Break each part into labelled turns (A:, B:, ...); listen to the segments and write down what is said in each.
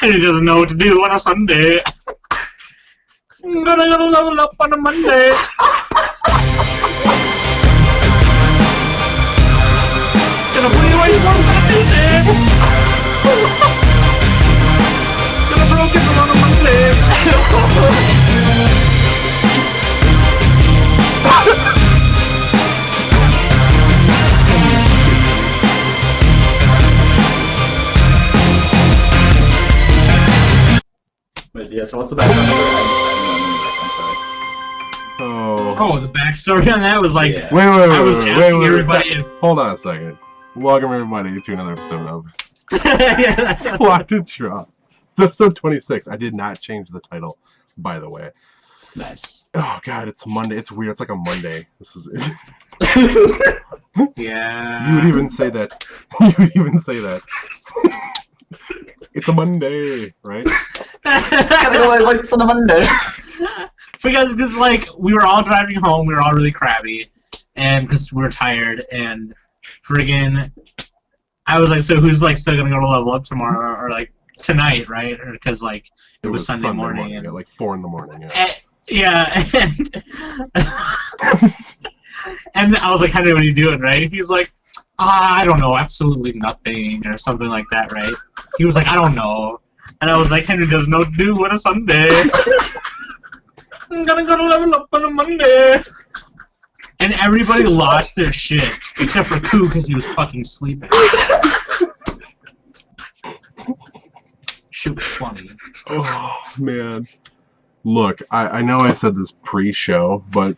A: And he doesn't know what to do on a Sunday. I'm gonna level up on a Monday. Gonna play away from a Tuesday. Gonna broke it on a Monday.
B: Wait, yeah, so what's the background?
A: Oh, the backstory on that was like,
B: Yeah.
C: Wait,
A: I was asking everybody if...
C: Hold on a second. Welcome everybody to another episode of
A: Yeah.
C: Locked in Draw. It's episode 26. I did not change the title, by the way.
B: Nice.
C: Oh god, it's Monday. It's weird. It's like a Monday. This is
A: Yeah.
C: You would even say that. You would even say that. It's a Monday, right?
B: Gotta go like it's on a Monday.
A: Because like we were all driving home, we were all really crabby, and because we were tired, and friggin', I was like, so who's like still gonna go to level up tomorrow or like tonight, right? Or because like it was Sunday morning and
C: at like 4 in the morning.
A: yeah, and I was like, Henry, what are you doing, right? He's like, I don't know, absolutely nothing, or something like that, right? He was like, I don't know, and I was like, Henry doesn't know what to do on a Sunday. I'm gonna go to level up on a Monday. And everybody lost their shit, except for Koo, because he was fucking sleeping. Shit was funny.
C: Oh, man. Look, I know I said this pre-show, but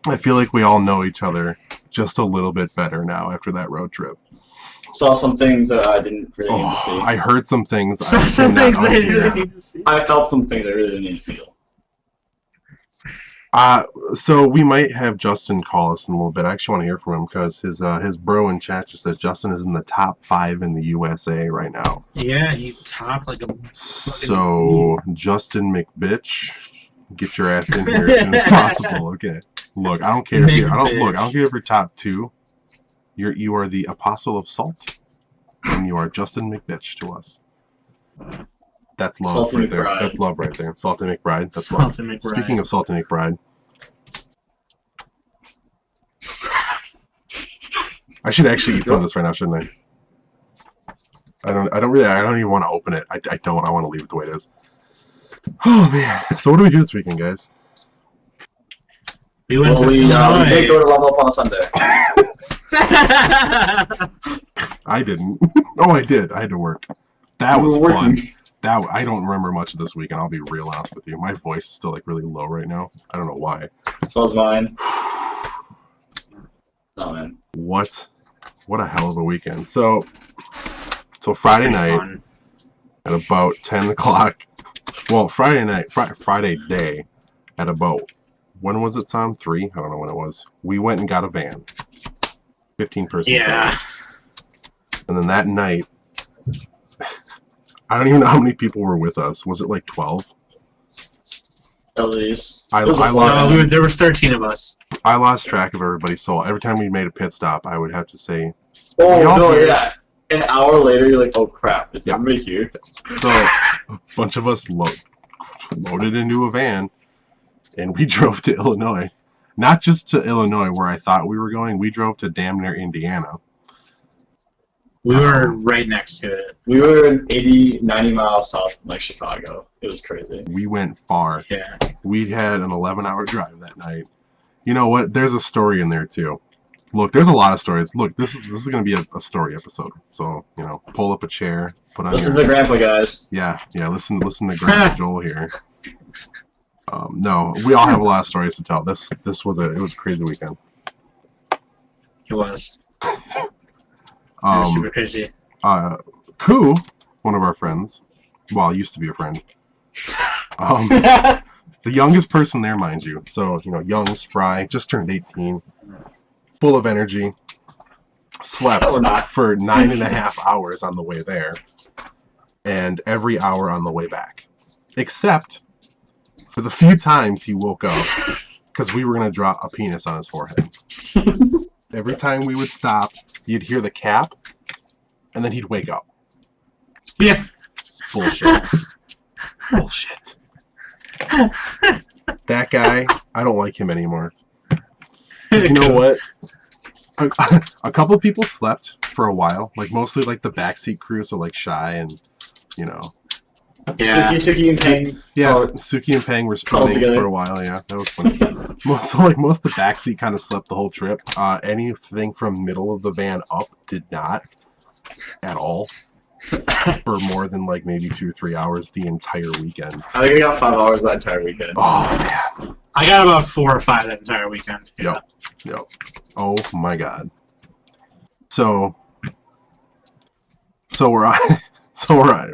C: I feel like we all know each other just a little bit better now after that road trip.
B: Saw some things that I didn't really need to see.
C: I heard some things.
A: Some things I didn't really need to see.
B: I felt some things I really didn't need to feel.
C: So we might have Justin call us in a little bit. I actually want to hear from him because his bro in chat just says Justin is in the top 5 in the USA right now.
A: Yeah, he topped like a...
C: So, Justin McBitch, get your ass in here as soon as possible. Okay. Look, I don't care if you're, I don't care if you're top 2. You are the apostle of salt, and you are Justin McBitch to us. That's love
B: Salty
C: right there.
B: McBride.
C: That's love right there. Salty McBride. That's
A: Salty
C: love.
A: McBride.
C: Speaking of Salty McBride, I should actually eat some of this right now, shouldn't I? I don't even want to open it. I don't. I want to leave it the way it is. Oh man. So what do we do this weekend, guys?
A: We went to
B: we did go to level up on a Sunday.
C: I didn't. Oh, I did. I had to work. That was fun. I don't remember much of this weekend. I'll be real honest with you. My voice is still like really low right now. I don't know why.
B: So was mine. Oh man.
C: What a hell of a weekend. So Friday night at about 10 o'clock. Well, Friday day at about, when was it, Sam? 3? I don't know when it was. We went and got a van. 15-person
A: Yeah.
C: van. And then that night, I don't even know how many people were with us. Was it like 12?
B: At least.
C: I lost.
A: No, there was 13 of us.
C: I lost track of everybody, so every time we made a pit stop, I would have to say,
B: oh, no, yeah. An hour later, you're like, oh crap, is everybody here?
C: So, a bunch of us loaded into a van, and we drove to Illinois. Not just to Illinois, where I thought we were going. We drove to damn near Indiana.
A: We were right next to it.
B: We were 80, 90 miles south from like Chicago. It was crazy.
C: We went far.
A: Yeah.
C: We had an 11-hour drive that night. You know what? There's a story in there too. Look, there's a lot of stories. Look, this is going to be a story episode. So, you know, pull up a chair, put on
B: Listen to Grandpa, guys.
C: Yeah, listen to Grandpa Joel here. No, we all have a lot of stories to tell. It was a crazy weekend.
A: It was. It was super crazy.
C: Koo, one of our friends, well, used to be a friend. The youngest person there, mind you. So, you know, young, spry, just turned 18, full of energy. Slept for 9.5 hours on the way there, and every hour on the way back. Except for the few times he woke up, because we were going to drop a penis on his forehead. Every time we would stop, you'd hear the cap, and then he'd wake up.
A: Yeah.
C: It's bullshit. Bullshit. That guy, I don't like him anymore. 'Cause you know what? A couple people slept for a while, like mostly like the backseat crew, so like Shy and
A: Yeah.
B: Suki and Peng.
C: yeah,
B: Oh,
C: Suki and Peng were spooning
B: together.
C: for a while. Yeah, that was funny. most of the backseat kind of slept the whole trip. Anything from middle of the van up did not at all for more than like maybe 2 or 3 hours the entire weekend.
B: I think I got 5 hours that entire weekend.
C: Oh man.
A: I got about 4 or 5 that entire weekend. Yeah.
C: Yep. Oh my god. So we're on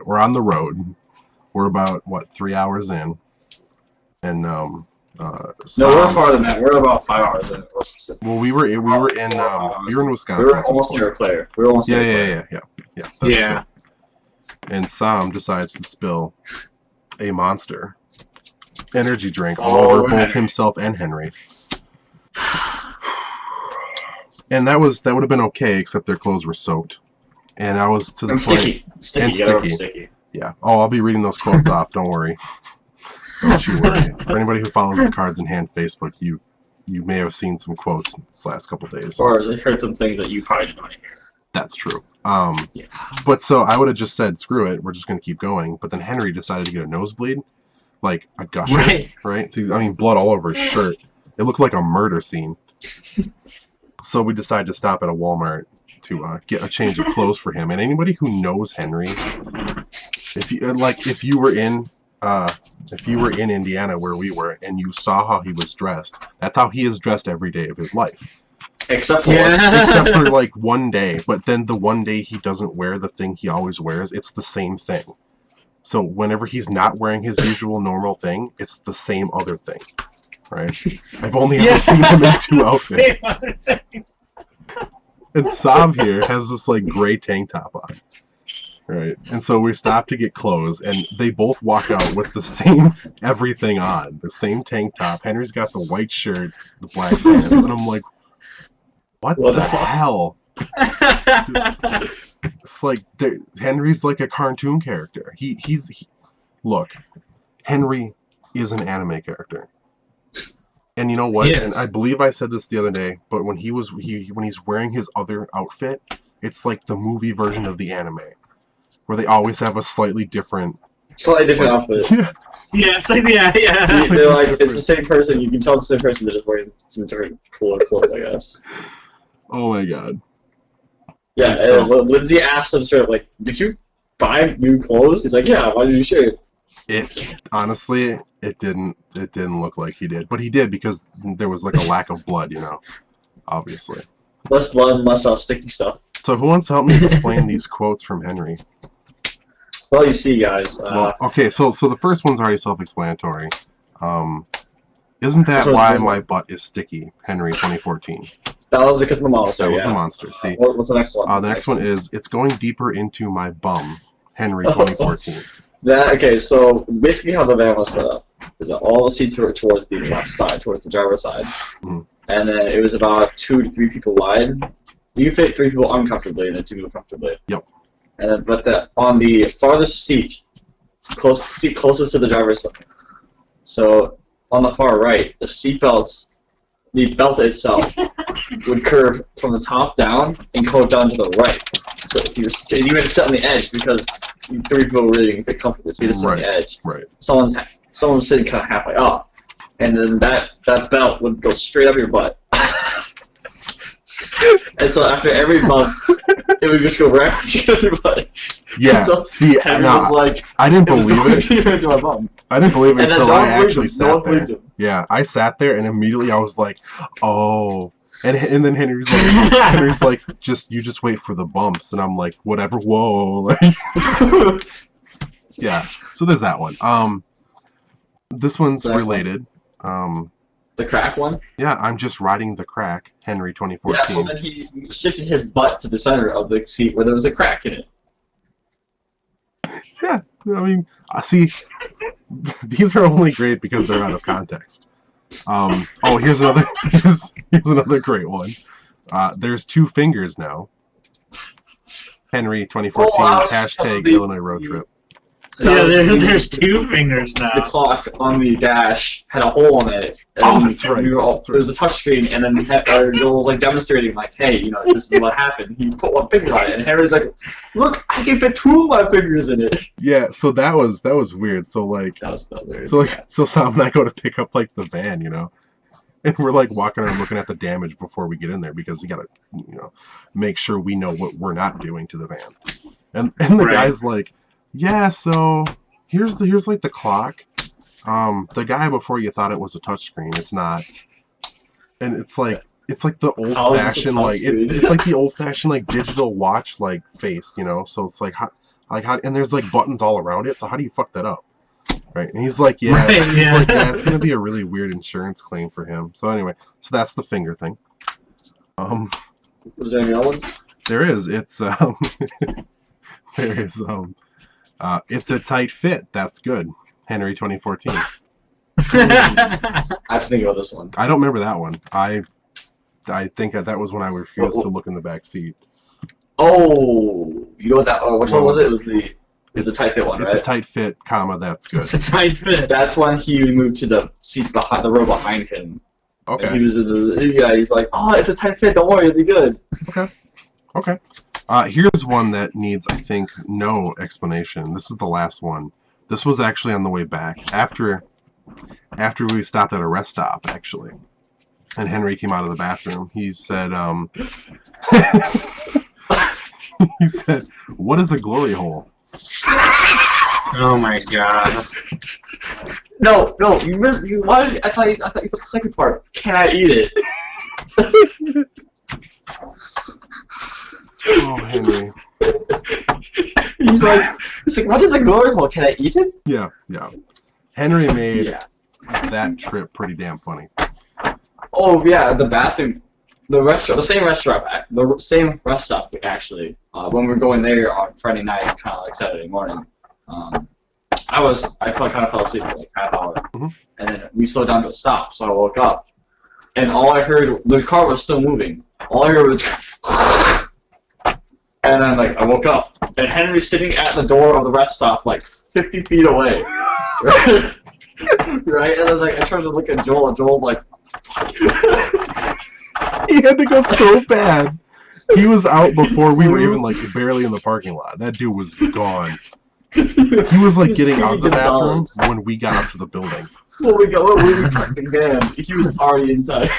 C: we're on the road. We're about 3 hours in, and
B: No, we're farther than that. We're about 5 hours in.
C: well, we were in Wisconsin.
B: We were almost near Claire. We were almost near Claire.
C: Yeah. That's true. And Sam decides to spill a Monster energy drink all over both himself and Henry. And that would have been okay, except their clothes were soaked. And I was to the point.
B: Sticky.
C: Yeah. Oh, I'll be reading those quotes off. Don't worry. Don't you worry. For anybody who follows the Cards in Hand Facebook, you may have seen some quotes this last couple days.
B: Or heard some things that you probably didn't want to hear.
C: That's true.
B: Yeah.
C: But so I would have just said, screw it, we're just going to keep going. But then Henry decided to get a nosebleed, like a gusher, right? So, I mean, blood all over his shirt. It looked like a murder scene. So we decided to stop at a Walmart to get a change of clothes for him. And anybody who knows Henry, if you were in Indiana where we were and you saw how he was dressed, that's how he is dressed every day of his life.
B: Except for
C: like one day, but then the one day he doesn't wear the thing he always wears, it's the same thing. So whenever he's not wearing his usual normal thing, it's the same other thing, right? I've only ever seen him in 2 outfits. And Sav here has this like gray tank top on, right? And so we stop to get clothes, and they both walk out with the same everything on, the same tank top. Henry's got the white shirt, the black pants, and I'm like, what the hell? It's like Henry's like a cartoon character. Look, Henry is an anime character. And you know what?
A: Yes.
C: And I believe I said this the other day, but when he's wearing his other outfit, it's like the movie version of the anime, where they always have a slightly different
B: outfit.
A: Yeah, it's like yeah.
B: They're like, it's the same person. You can tell it's the same person. They're just wearing some different cooler clothes, I guess.
C: Oh my god.
B: Yeah, and Lindsay asked him straight up, like, did you buy new clothes? He's like, yeah, why did you shirt?
C: Honestly, it didn't look like he did, but he did because there was like a lack of blood, obviously.
B: Less blood, less sticky stuff.
C: So who wants to help me explain these quotes from Henry?
B: Well, you see, guys.
C: Okay, so the first one's already self-explanatory. Isn't that why my butt is sticky? Henry 2014.
B: That was because of the monster.
C: That was the monster. See,
B: what's the next one?
C: The next one is it's going deeper into my bum. Henry 2014.
B: Okay, so basically how the van was set up is that all the seats were towards the left side, towards the driver's side, and then it was about 2 to 3 people wide. You could fit 3 people uncomfortably and then 2 people comfortably.
C: Yep.
B: And then, but on the farthest seat closest to the driver's side. So on the far right, the belt itself would curve from the top down and go down to the right. So if you had to sit on the edge because 3 people were really going to fit comfortably, so you had to sit on the edge.
C: Right.
B: Someone's sitting kind of halfway off, and then that belt would go straight up your butt. And so after every bump, it would just go right up to your butt.
C: Yeah.
B: So
C: see, I didn't believe it. I didn't believe it until I actually sat there. Yeah, I sat there and immediately I was like, oh. And then Henry's like, you just wait for the bumps, and I'm like, whatever. Whoa. Yeah. So there's that one. This one's related.
B: The crack one?
C: Yeah, I'm just riding the crack, Henry 2014.
B: Yeah, so then he shifted his butt to the center of the seat where there was a crack in it.
C: Yeah, I mean, see, these are only great because they're out of context. Here's another great one. There's 2 fingers now. Henry 2014, hashtag Illinois road trip.
A: Yeah, there's 2 fingers now.
B: The clock on the dash had a hole in it.
C: Oh, that's right.
B: We were all, it was the touchscreen, and then Joel was like demonstrating, like, hey, you know, this is what happened. He put 1 finger on it, and Henry's like, look, I can fit 2 of my fingers in it.
C: Yeah, so that was weird. So like,
B: That was weird.
C: So Sam and I go to pick up like the van, you know, and we're like walking around looking at the damage before we get in there because you gotta, you know, make sure we know what we're not doing to the van. And the guy's like, yeah, so here's like the clock. The guy before you thought it was a touchscreen. It's not. And it's like the old fashioned it's like the old fashioned like digital watch like face, you know. So it's like how and there's like buttons all around it. So how do you fuck that up? Right? And he's like, yeah, it's gonna be a really weird insurance claim for him. So anyway, so that's the finger thing.
B: Was there any other ones?
C: There is. It's there is it's a tight fit. That's good. Henry 2014.
B: I have to think about this one.
C: I don't remember that one. I think that was when I refused to look in the back seat.
B: Oh, you know what that? Oh, which one was it? It was the tight fit one, right?
C: It's a tight fit, comma. That's good.
A: It's a tight fit.
B: That's when he moved to the seat behind the row behind him.
C: Okay.
B: And he was he's like, oh, it's a tight fit. Don't worry, it'll be good.
C: Okay. Here's one that needs, I think, no explanation. This is the last one. This was actually on the way back after we stopped at a rest stop, actually. And Henry came out of the bathroom. He said, he said, "What is a glory hole?"
A: Oh my god.
B: No, you missed. I thought you put the second part. Can I eat it?
C: Oh, Henry.
B: He's like, what is a glory hole? Can I eat it?
C: Yeah. Henry made that trip pretty damn funny.
B: Oh yeah, the bathroom, the same restaurant, actually. When we were going there on Friday night, kind of like Saturday morning, I kind of fell asleep for like half hour, and then we slowed down to a stop. So I woke up, and all I heard, the car was still moving. All I heard was, and then like I woke up, and Henry's sitting at the door of the rest stop, like 50 feet away, right? Right, and then like I turned to look at Joel, and Joel's like.
C: He had to go so bad. He was out before we were even like barely in the parking lot. That dude was gone. He was like getting out of the bathroom when we got up to the building.
B: When we parked the van, he was already inside.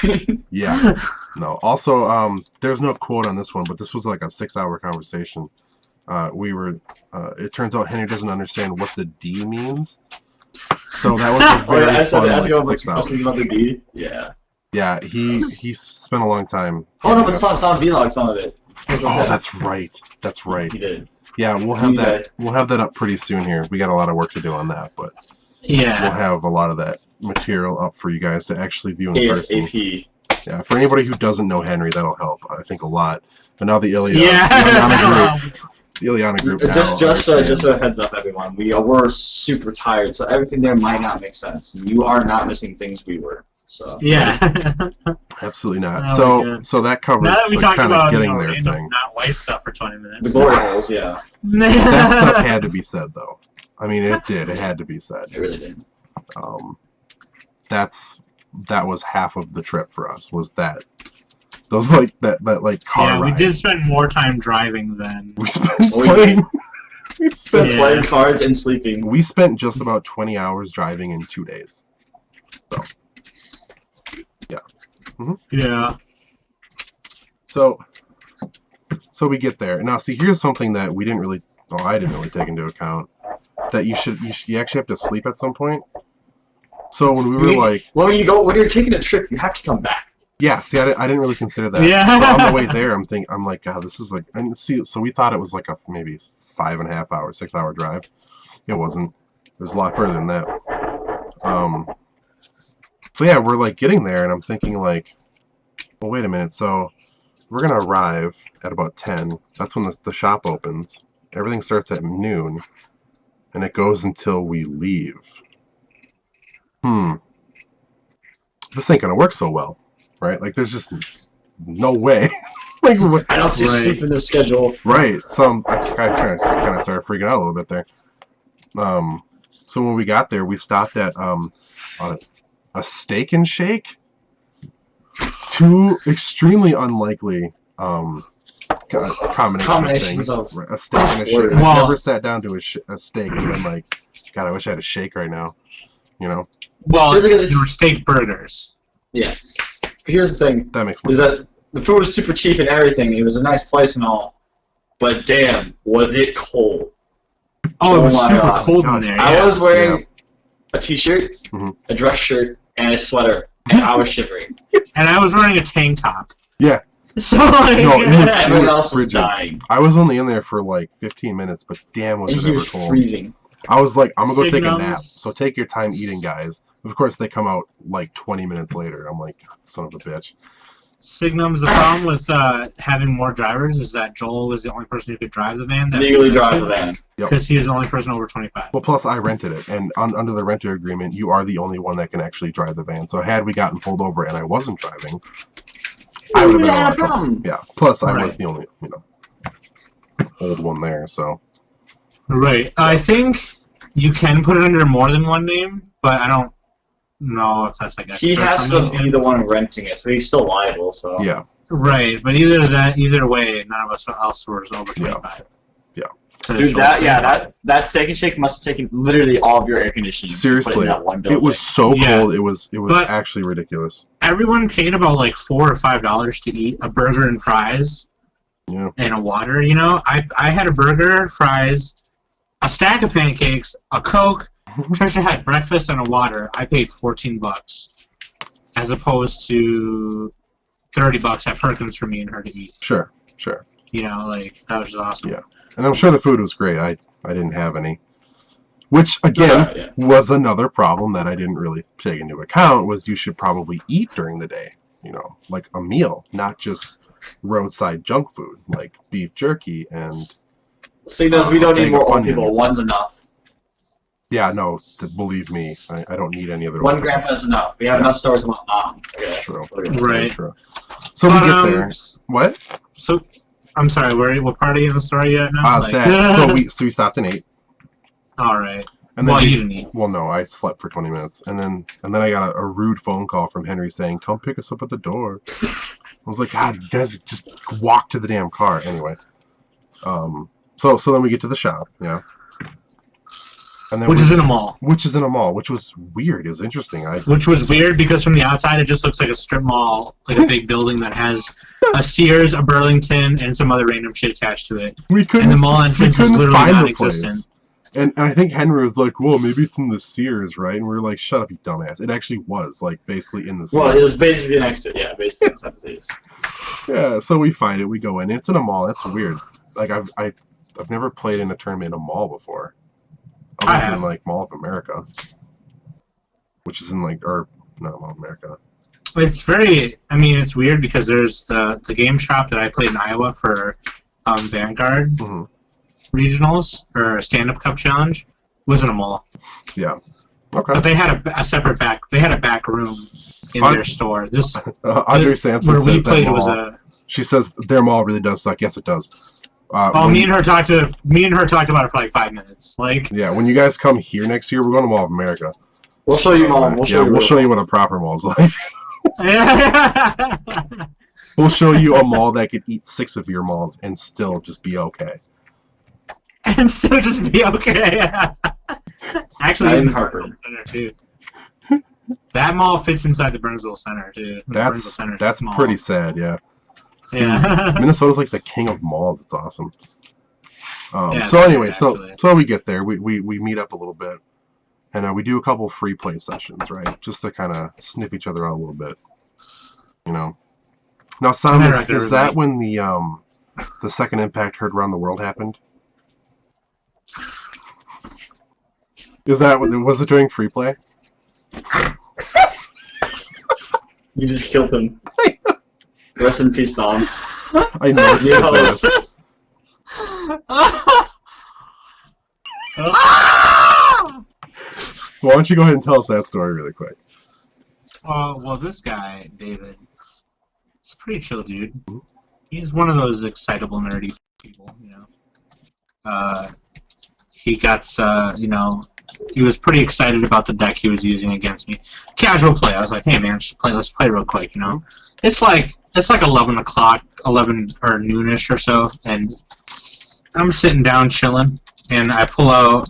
C: Yeah. No. Also, there's no quote on this one, but this was like a 6-hour conversation. It turns out Henry doesn't understand what the D means. So that was a very fun like 6 hours.
B: About the D? Yeah.
C: Yeah, he spent a long time.
B: Oh no, but Sound Vlog, some of it.
C: Oh, that's right. That's right.
B: He did.
C: Yeah, we'll have that. We'll have that up pretty soon here. We got a lot of work to do on that, but
A: yeah,
C: we'll have a lot of that material up for you guys to actually view in person.
B: ASAP.
C: Yeah, for anybody who doesn't know Henry, that'll help. I think a lot. But now the Ileana group.
B: Just a heads up, everyone. We're super tired, so everything there might not make sense. You are not missing things we were. So
A: yeah,
C: absolutely not.
A: Oh,
C: so that covers
A: now that we talked
C: kind
A: about
C: of getting there thing.
A: Not white stuff for 20 minutes.
B: The glory holes, yeah.
C: That stuff had to be said, though. I mean, it did. It had to be said.
B: It really did.
C: That was half of the trip for us. Was that those like that car ride.
A: We did spend more time driving than
C: we spent playing. We spent
B: playing cards and sleeping.
C: We spent just about 20 hours driving in 2 days. So. Yeah.
A: Yeah.
C: So we get there. Now, see, here's something that we didn't really, I didn't really take into account. That you actually have to sleep at some point. So when we were like,
B: when you're taking a trip, you have to come back.
C: Yeah. See, I didn't really consider that.
A: Yeah.
C: So on the way there, I'm like, God, this is like, and see, so we thought it was like a maybe 5.5 hour, 6 hour drive. It wasn't. It was a lot further than that. So yeah, we're like getting there, and I'm thinking like, well, wait a minute. So we're gonna arrive at about 10. That's when the shop opens. Everything starts at noon, and it goes until we leave. This ain't gonna work so well, right? Like, there's just no way. Like,
B: I don't see sleep in the schedule.
C: Right. So I kind of started freaking out a little bit there. So when we got there, we stopped at a Steak and Shake. Two extremely unlikely combinations
B: of
C: things. A steak and a shake.
B: words.
C: I've never sat down to a steak and been like, God, I wish I had a shake right now. You know?
A: Well, they were steak burgers.
B: Yeah. Here's the thing.
C: That makes more
B: Is
C: sense.
B: that the food was super cheap and everything. It was a nice place and all. But damn, was it cold.
A: Oh, it was
B: my
A: super
B: God.
A: cold in there.
B: I
A: Yeah.
B: was wearing a t-shirt,
C: Mhm.
B: a dress shirt, and a sweater, and I was shivering.
A: And I was wearing a tank top.
C: Yeah.
A: So like,
C: No, it was-
B: Everyone else was
C: frigid.
B: dying.
C: I was only in there for like 15 minutes, but damn, was
B: And
C: it
B: he
C: ever
B: was
C: cold.
B: freezing.
C: I was like, I'm gonna go take a
A: Signals.
C: nap. So take your time eating, guys. Of course, they come out like 20 minutes later. I'm like, son of a bitch.
A: Signum's the problem with having more drivers is that Joel was the only person who could drive the van.
B: Legally drive the van.
A: Because he was the only person over 25.
C: Well, plus I rented it, and under the renter agreement, you are the only one that can actually drive the van. So had we gotten pulled over and I wasn't driving, I would have been in a lot of trouble. Yeah. Plus, I was
A: Right.
C: the only, old one there. So
A: Right. I think you can put it under more than one name, but I don't know if that's like a
B: He has to be the one renting it, so he's still liable. So
C: yeah,
A: Right, but either way, none of us else was over 25.
C: Yeah.
B: dude, that Steak and Shake must have taken literally all of your air conditioning. to put
C: seriously,
B: in that one
C: it
B: building.
C: was so
A: Yeah.
C: cold. It was
A: But-
C: actually ridiculous.
A: Everyone paid about like $4 or $5 to eat a burger and fries
C: Yeah.
A: and a water. You know, I had a burger, fries, a stack of pancakes, a Coke. Trisha had breakfast and a water. I paid $14, as opposed to $30 at Perkins for me and her to eat.
C: Sure.
A: You know, like that was just awesome.
C: Yeah. And I'm sure the food was great. I didn't have any. Which, again,
B: Yeah.
C: was another problem that I didn't really take into account, was you should probably eat during the day. Like a meal, not just roadside junk food, like beef jerky and...
B: See, those we don't
C: bag
B: need more
C: of
B: old people.
C: onions.
B: One's enough.
C: Yeah, no, believe me, I don't need any other...
B: One
C: old
B: grandma is enough. We have enough stories about mom. Okay.
C: True.
A: Right.
C: True. So we get there. What?
A: So, I'm sorry, what part are you in the story yet now?
C: So we stopped and ate.
A: All right.
C: And then
A: Well, you didn't eat.
C: Well, no, I slept for 20 minutes, and then I got a rude phone call from Henry saying, "Come pick us up at the door." I was like, God, you guys just walk to the damn car anyway. So then we get to the shop, yeah. And then
A: Which is in a mall.
C: Which is in a mall, which was weird. It was interesting.
A: Which was weird because from the outside it just looks like a strip mall, like a big building that has a Sears, a Burlington, and some other random shit attached to it.
C: We couldn't.
A: And the mall entrance was literally
C: find the
A: non-existent.
C: place. And I think Henry was like, "Well, maybe it's in the Sears, right?" And we were like, "Shut up, you dumbass!" It actually was like basically in the Sears.
B: Well, it was basically next to basically inside the Sears.
C: Yeah, so we find it, we go in. It's in a mall. That's weird. Like I've never played in a tournament in a mall before. Other than like Mall of America, which is in not Mall of America.
A: It's it's weird because there's the game shop that I played in Iowa for Vanguard
C: Mm-hmm.
A: Regionals or Stand-Up Cup Challenge was in a mall.
C: Yeah. Okay.
A: But they had a separate back. They had a back room in their store. This
C: Andre Sampson
A: where
C: says
A: we
C: that
A: played
C: mall.
A: was a.
C: She says their mall really does suck. Yes, it does.
A: Me and her talked about it for like 5 minutes. Like.
C: Yeah, when you guys come here next year, we're going to Mall of America.
B: We'll show you, Mom.
C: We'll show you what a proper mall is like.
A: Yeah.
C: We'll show you a mall that could eat 6 of your malls and still just be okay.
A: And still just be okay. Actually,
B: I'm
A: in the
B: Harper.
A: Burnsville Center too. That mall fits inside the Burnsville Center too. The Burnsville Center is
C: That's
A: small.
C: pretty sad, yeah.
A: Yeah.
C: Minnesota's like the king of malls. It's awesome.
A: Yeah,
C: So anyway,
A: actually.
C: so we get there. We meet up a little bit, and we do a couple free play sessions, right? Just to kind of sniff each other out a little bit, Now, Sam, is that when the second Impact Heard Around the World happened? Was it during free play?
B: You just killed him. Rest in peace, Tom.
C: I know it's his ass. Why don't you go ahead and tell us that story really quick?
A: Well, this guy, David, he's a pretty chill dude. He's one of those excitable, nerdy people, he got, he was pretty excited about the deck he was using against me. Casual play. I was like, hey man, let's play real quick, It's like 11 o'clock, 11 or noonish or so, and I'm sitting down chilling, and I pull out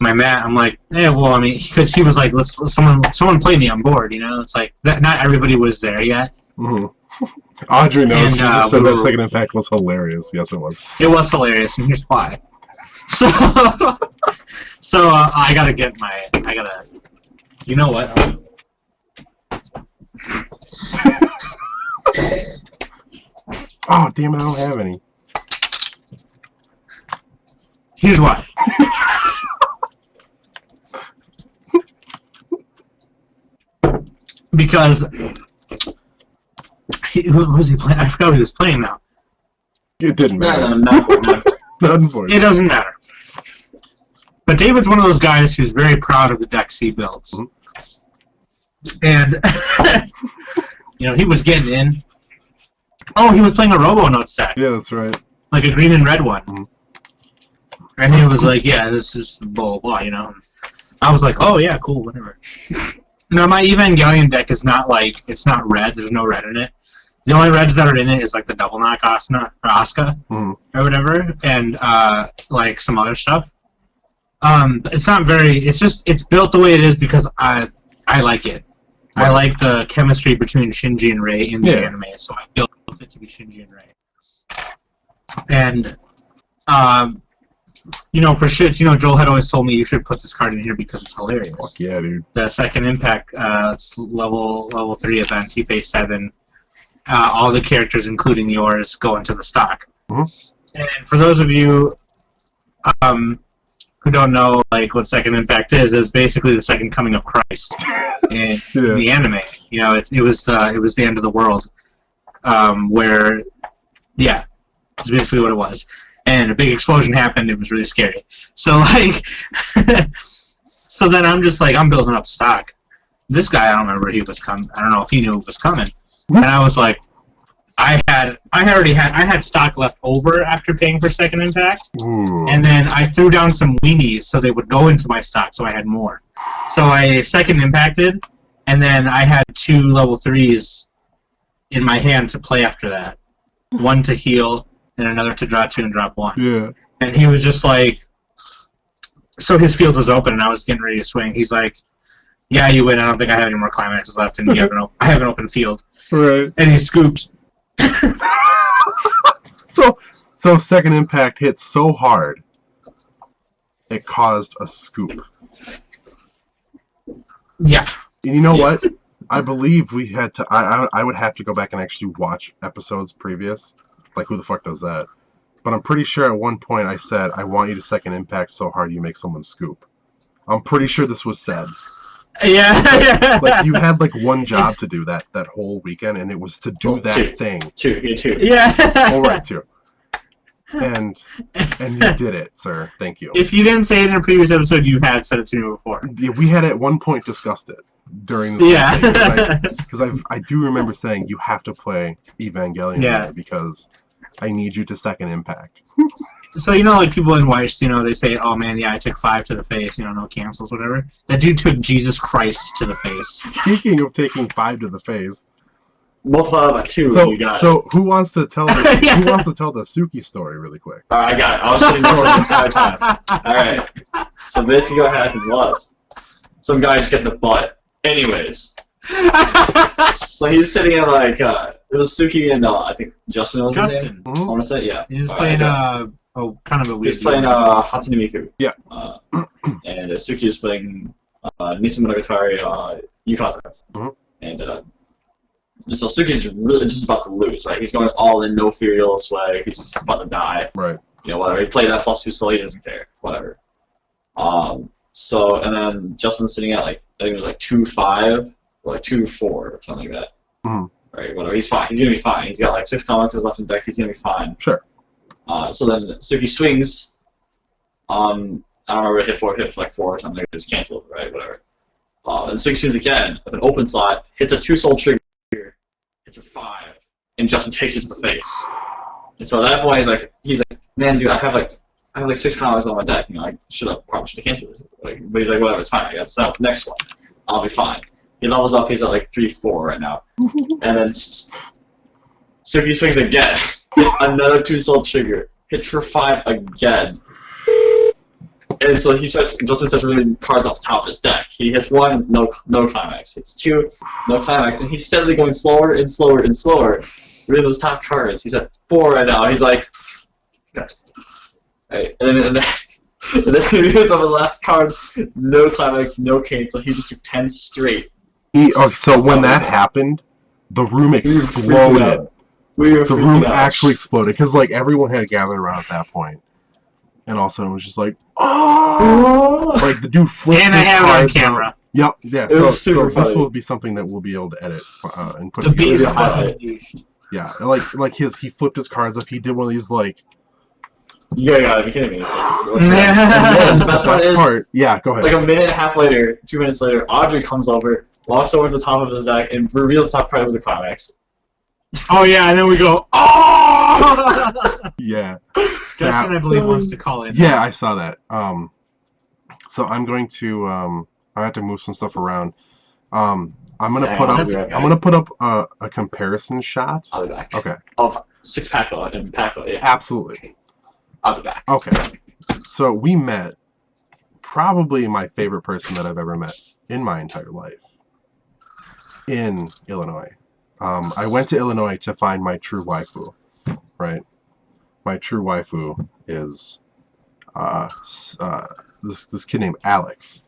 A: my mat. I'm like, hey, well, I mean, because he was like, someone play me on board, It's like that. Not everybody was there yet.
C: Mm-hmm. Audrey knows. She just said that second impact was hilarious. Yes, it was.
A: It was hilarious, and here's why. So, I gotta you know what?
C: Oh, damn it, I don't have any.
A: Here's why. Because who was he playing? I forgot what he was playing now.
C: It didn't matter.
B: No.
A: It doesn't matter. But David's one of those guys who's very proud of the decks he builds. Mm-hmm. And, he was getting in. Oh, he was playing a Robo-Note stack.
C: Yeah, that's right.
A: Like a green and red one.
C: Mm-hmm.
A: And he was like, yeah, this is blah, blah, blah, I was like, oh, yeah, cool, whatever. No, my Evangelion deck is not it's not red. There's no red in it. The only reds that are in it is like the double knock Asuka or whatever, and like some other stuff. It's not very. It's built the way it is because I like it. Right. I like the chemistry between Shinji and Rei in the anime, so I built it to be Shinji and Rei. And for shits, Joel had always told me you should put this card in here because it's hilarious.
C: Fuck yeah, dude.
A: The second impact, it's level 3 event, EP27. All the characters, including yours, go into the stock. Mm-hmm. And for those of you who don't know, what second impact is basically the second coming of Christ in the anime. It was the end of the world, where, it's basically what it was. And a big explosion happened. It was really scary. So so then I'm just I'm building up stock. This guy, I don't remember he was coming. I don't know if he knew it was coming. And I was like, I had stock left over after paying for second impact, and then I threw down some weenies so they would go into my stock, so I had more. So I second impacted, and then I had 2 level 3s in my hand to play after that. One to heal, and another to draw 2 and drop 1. Yeah. And he was just like, so his field was open, and I was getting ready to swing. He's like, yeah, you win. I don't think I have any more climaxes left, and I have an open field. Right. And he scooped.
C: So second impact hit so hard, it caused a scoop.
A: Yeah.
C: And you know what? I believe we had to. I would have to go back and actually watch episodes previous. Who the fuck does that? But I'm pretty sure at one point I said, I want you to second impact so hard you make someone scoop. I'm pretty sure this was said.
A: Yeah.
C: You had one job to do that whole weekend, and it was to do that thing.
B: Two.
A: Yeah.
C: All right, 2. And you did it, sir. Thank you.
A: If you didn't say it in a previous episode, you had said it to me before.
C: Yeah, we had at one point discussed it during the because I do remember saying you have to play Evangelion because I need you to second impact.
A: So people in Weiss, they say, oh man, I took 5 to the face, no cancels, whatever. That dude took Jesus Christ to the face.
C: Speaking of taking 5 to the face,
B: multiply by 2. You got
C: it. Who wants to tell the Suki story really quick?
B: Alright, I got it. I was sitting for the entire time. Alright. So basically what happened was some guy just getting the butt. Anyways. So he was sitting in it was Suki and I think Justin was his name.
A: Mm-hmm.
B: I want to say, yeah.
A: He was playing kind of a weird.
B: He was playing Hatsune Miku.
C: Yeah.
B: And Suki was playing Nisa Monogatari Yukata.
C: Mm-hmm.
B: And so Suki's really just about to lose, right? He's going all in, no fear, swag. He's just about to die.
C: Right.
B: Whatever. He played that +2 so he doesn't care. Whatever. So, and then Justin's sitting at, I think it was 2-5 or 2-4 or something like that.
C: Mm-hmm.
B: Right, whatever. He's fine. He's going to be fine. He's got 6 comments left in deck. He's going to be fine.
C: Sure.
B: So then Suki swings. I don't remember, hit for 4 or something. It was canceled, right? Whatever. And Suki swings again with an open slot, hits a 2-soul trigger, hits a 5, and Justin takes it to the face. And so at that point, he's like, man, dude, I have I have like 6 climax on my deck. You know, I probably should have canceled this. Like, but he's like, whatever, it's fine. I got stuff. Next one, I'll be fine. He levels up. He's at like 3-4 right now, and then so he swings again. Hits another 2-soul trigger. Hits for 5 again. And so Justin starts removing cards off the top of his deck. He hits 1, no climax. Hits 2, no climax. And he's steadily going slower and slower and slower. Reading those top cards. He's at 4 right now. He's like, right. And then he moves on the last card. No climax, no cane. So he just took 10 straight.
C: So when that happened, the room exploded. The room actually exploded because like everyone had gathered around at that point. And all of a sudden it was just like, oh! Like the dude flips his
A: And I have it on
C: cards
A: camera.
C: out. Yep, yeah. So this will be something that we'll be able to edit and put together. Yeah, like he flipped his cards up. He did one of these like.
B: You gotta be kidding me.
C: And the best part, yeah, go ahead.
B: Like a minute and a half later, 2 minutes later, Audrey comes over, walks over to the top of his deck, and reveals the top card was a climax.
A: Oh yeah, and then we go, oh!
C: Yeah.
A: Justin, I believe, wants to call in.
C: Yeah, I saw that. So I'm going to I have to move some stuff around. I'm gonna put up a comparison shot.
B: I'll be back.
C: Okay.
B: Of 6 Pakkala and Pakkala, yeah.
C: Absolutely.
B: I'll be back.
C: Okay. So we met probably my favorite person that I've ever met in my entire life in Illinois. I went to Illinois to find my true waifu, right? My true waifu is this kid named Alex.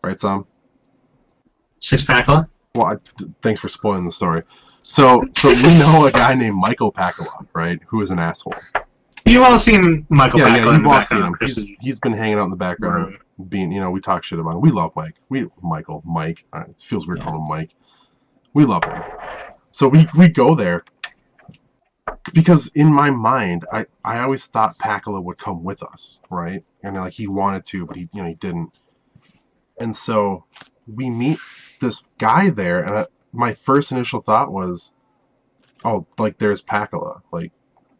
C: Right, Sam?
A: 6 Pakkala?
C: Well, thanks for spoiling the story. So we know a guy named Michael Pakkala, right? Who is an asshole.
A: You've all seen Michael Pakkala.
C: Yeah, you've all seen him.
A: Chris's...
C: He's been hanging out in the background, being, we talk shit about him. We love Mike. Mike. It feels weird calling him Mike. We love him. So we go there because in my mind, I always thought Pakkala would come with us, right? And like he wanted to, but he didn't. And so we meet this guy there, and my first initial thought was, oh, like there's Pakkala, like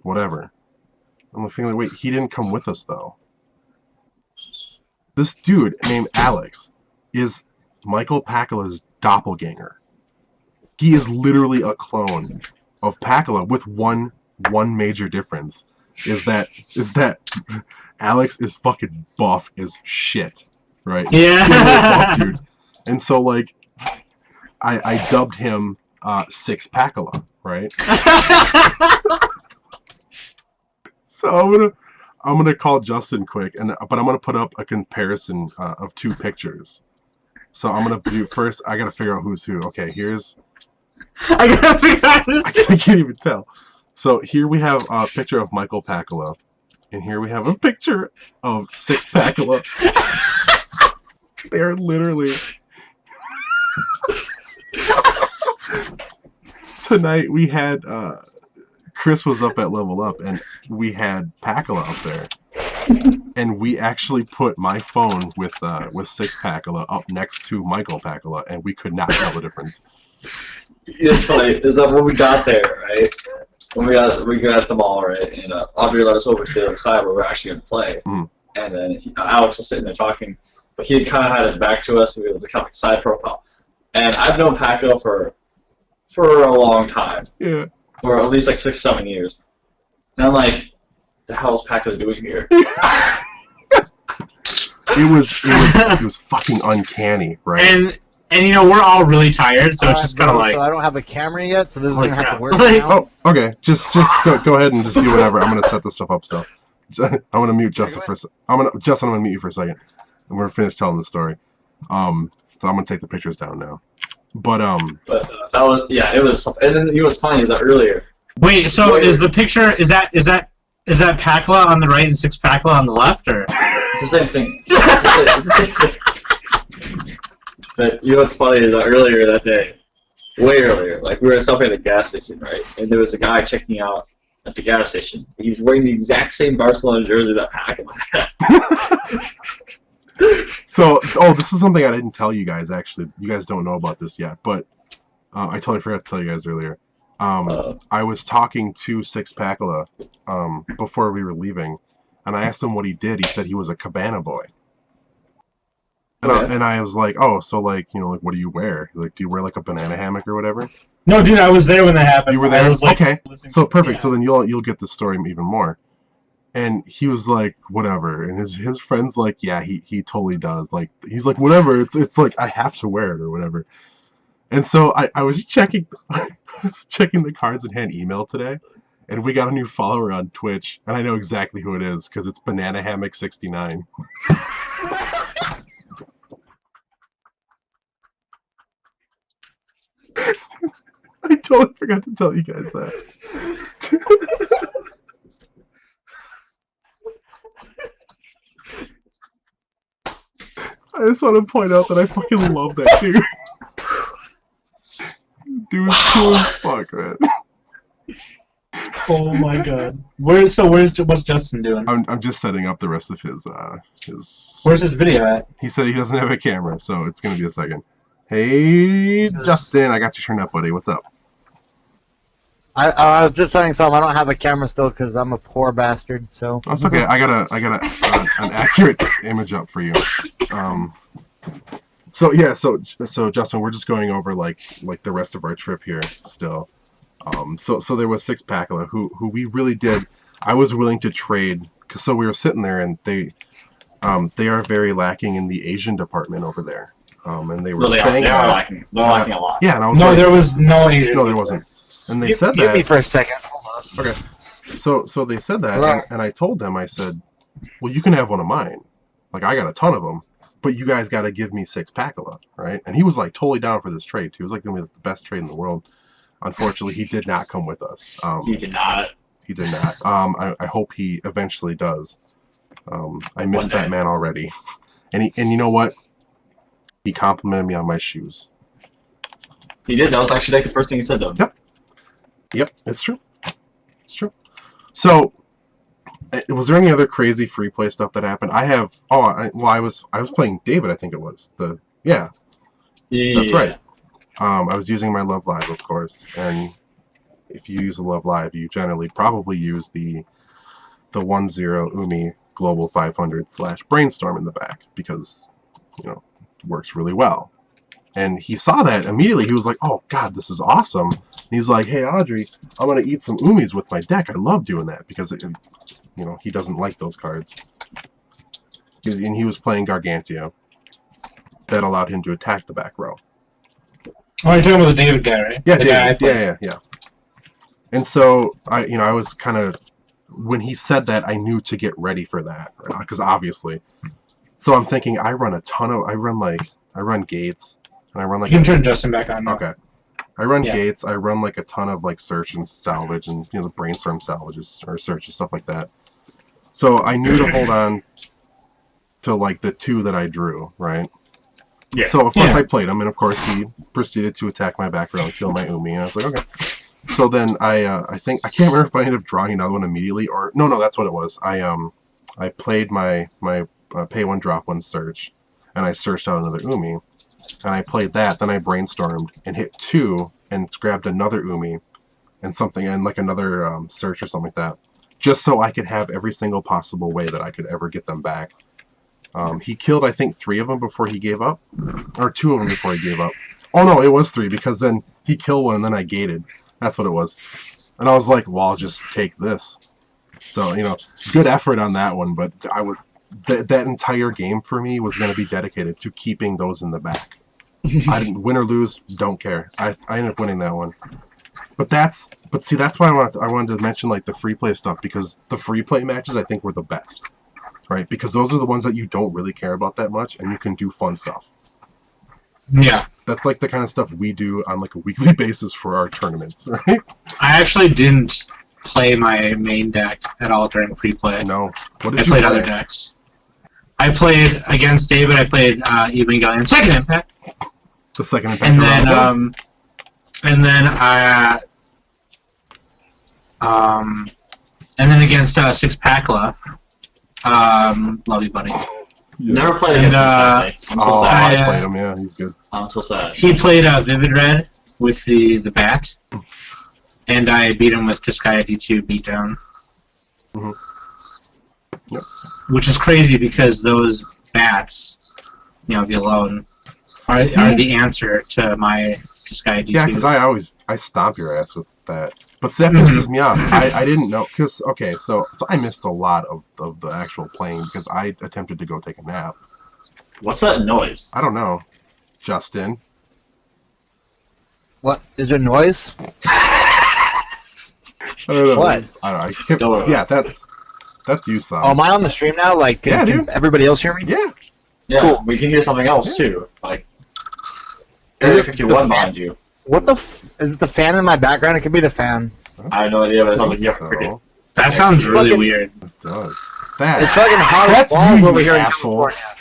C: whatever. I'm thinking, wait, he didn't come with us though. This dude named Alex is Michael Pakkala's doppelganger. He is literally a clone of Pakkala with one major difference. Is that Alex is fucking buff as shit, right?
A: Yeah.
C: Buff dude. And so like I dubbed him 6 Pakkala, right? So I'm gonna call Justin quick, but I'm gonna put up a comparison of 2 pictures. So I'm gonna do first. I gotta figure out who's who. Okay, here's.
A: I gotta figure out who's who.
C: I can't even tell. So here we have a picture of Michael Pakkala, and here we have a picture of 6 Pakkala. They're literally. Tonight we had Chris was up at Level Up, and we had Pakkala up there, and we actually put my phone with 6 Pakkala up next to Michael Pakkala, and we could not tell the difference.
B: It's funny. Is that when we got there, right? When we got at the mall, right? And Audrey let us over to the other side where we're actually gonna play. Mm. And then Alex was sitting there talking, but he kind of had his back to us, so we were kind of like side profile. And I've known Pakkala for a long time. Yeah. For at least like 6-7 years. And I'm like, the hell is Pakkala doing here?
C: It was fucking uncanny, right?
A: And we're all really tired, so it's just kind of like.
D: So I don't have a camera yet, so this is gonna have to work now.
C: Oh, okay. Just go ahead and just do whatever. I'm gonna set this stuff up still. I'm gonna mute Justin for a second. I'm gonna mute you for a second, and we're finished telling the story. So I'm gonna take the pictures down now. But
B: that was it was something. And then it was funny is that earlier.
A: Wait, so is the picture is that Pakkala on the right and 6 Pakkala on the left, or?
B: It's the same thing. But you know what's funny is that earlier that day, way earlier, like we were stopping at a gas station, right? And there was a guy checking out at the gas station. He's wearing the exact same Barcelona jersey that Pakkala had.
C: So, this is something I didn't tell you guys, actually. You guys don't know about this yet, but I totally forgot to tell you guys earlier. I was talking to Six Pakkala before we were leaving, and I asked him what he did. He said he was a cabana boy. And I was like, oh, so like, you know, like, what do you wear? Like, do you wear like a banana hammock or whatever?
A: No, dude, I was there when that happened.
C: You were there?
A: I was, like,
C: okay. So perfect.
A: Yeah.
C: So then you'll get the story even more. And he was like, whatever. And his friend's like, yeah, he totally does. Like, he's like, whatever. It's like I have to wear it or whatever. And so I was checking the cards in hand email today, and we got a new follower on Twitch, and I know exactly who it is because it's Banana Hammock 69. I totally forgot to tell you guys that. I just want to point out that I fucking love that dude. Dude is cool as fuck, man.
A: Oh my god. What's Justin doing?
C: I'm just setting up the rest of his.
A: Where's his video at?
C: He said he doesn't have a camera, so it's gonna be a second. Hey, Justin, I got you turned up, buddy. What's up?
D: I was just telling Sam I don't have a camera still because I'm a poor bastard. So
C: That's okay. I got an accurate image up for you. So yeah, so Justin, we're just going over like the rest of our trip here still. So there was Six Pakkala who we really did. I was willing to trade because so we were sitting there and they are very lacking in the Asian department over there. And they were saying
B: they're lacking a lot.
C: Yeah, and I was
A: no,
C: like,
A: there was no Asian.
C: No, there wasn't. And they said
D: Mute
C: that.
D: me for a second. Hold on.
C: Okay. So they said that,
D: Hello?
C: and I told them, I said, well, you can have one of mine. Like, I got a ton of them, but you guys got to give me Six Pakkala, right? And he was like totally down for this trade. He was like, going to be the best trade in the world. Unfortunately, he did not come with us.
B: He did not.
C: He did not. I hope he eventually does. I miss that man already. And you know what? He complimented me on my shoes.
B: He did. That was actually like the first thing he said to him.
C: Yep, it's true. It's true. So, was there any other crazy free play stuff that happened? I was playing David. I think it was
B: Yeah.
C: That's right. I was using my Love Live, of course, and if you use a Love Live, you generally probably use the 1-0 Umi Global 500 / Brainstorm in the back because it works really well. And he saw that immediately. He was like, "Oh God, this is awesome!" And he's like, "Hey Audrey, I'm gonna eat some Umis with my deck. I love doing that because he doesn't like those cards." And he was playing Gargantia. That allowed him to attack the back row.
A: Oh, you're talking about the David guy, right?
C: Yeah,
A: the
C: David.
A: guy
C: Yeah. And so I was kind of when he said that, I knew to get ready for that because obviously. So I'm thinking I run Gates. And I run
A: You can turn Justin back on now.
C: Okay. I run Gates. I run like a ton of like search and salvage and the brainstorm salvages or search and stuff like that. So I knew to hold on to like the 2 that I drew, right?
B: Yeah.
C: So of course I played him, and of course he proceeded to attack my back row and kill my Umi, and I was like, okay. So then I think I can't remember if I ended up drawing another one immediately or no, that's what it was. I played my pay 1 drop 1 search, and I searched out another Umi. And I played that, then I brainstormed and hit 2 and grabbed another Umi and something and like another search or something like that, just so I could have every single possible way that I could ever get them back. He killed I think 3 of them before he gave up, or 2 of them before he gave up. Oh no, it was 3 because then he killed 1 and then I gated. That's what it was. And I was like, well, I'll just take this. So good effort on that one, but that entire game for me was going to be dedicated to keeping those in the back. I didn't win or lose, don't care. I ended up winning that one. But see, that's why I wanted to mention like the free play stuff, because the free play matches I think were the best, right? Because those are the ones that you don't really care about that much, and you can do fun stuff.
A: Yeah.
C: That's like the kind of stuff we do on like a weekly basis for our tournaments, right?
A: I actually didn't play my main deck at all during free play.
C: No. What did
A: I played other decks. I played against David. I played Evangelion Second Impact.
C: The Second Impact.
A: And then against Six Pakkala. Love you, buddy.
C: Yeah.
B: Never played against him, sadly. I'm so sad.
C: I played him, yeah, he's good.
B: I'm so sad.
A: He played Vivid Red with the bat. and I beat him with Kicking D2 beatdown.
C: Yep.
A: Which is crazy because those bats, the alone, are the answer to my Kicking D2.
C: Yeah, because I stomp your ass with that. But that pisses me off. I didn't know, because, okay, so I missed a lot of the actual playing because I attempted to go take a nap.
B: What's that noise?
C: I don't know, Justin.
D: What? Is there noise?
C: I don't know.
D: What?
C: I don't know. Yeah, that's you, son.
D: Oh, am I on the stream now? Like,
C: Yeah,
D: can
C: dude.
D: everybody else hear me?
C: Yeah.
B: Yeah,
D: Cool.
B: we can hear something else too. Like
D: Is
B: Area
D: it
B: 51
D: the
B: behind you.
D: What the is it the fan in my background? It could be the fan.
B: I have no idea, but it sounds like you have a
C: So,
B: cricket.
A: That sounds really
D: Fucking-
A: weird.
C: it does. That.
D: It's fucking hot
C: That's
D: balls
C: you,
D: over here in
C: asshole.
D: California.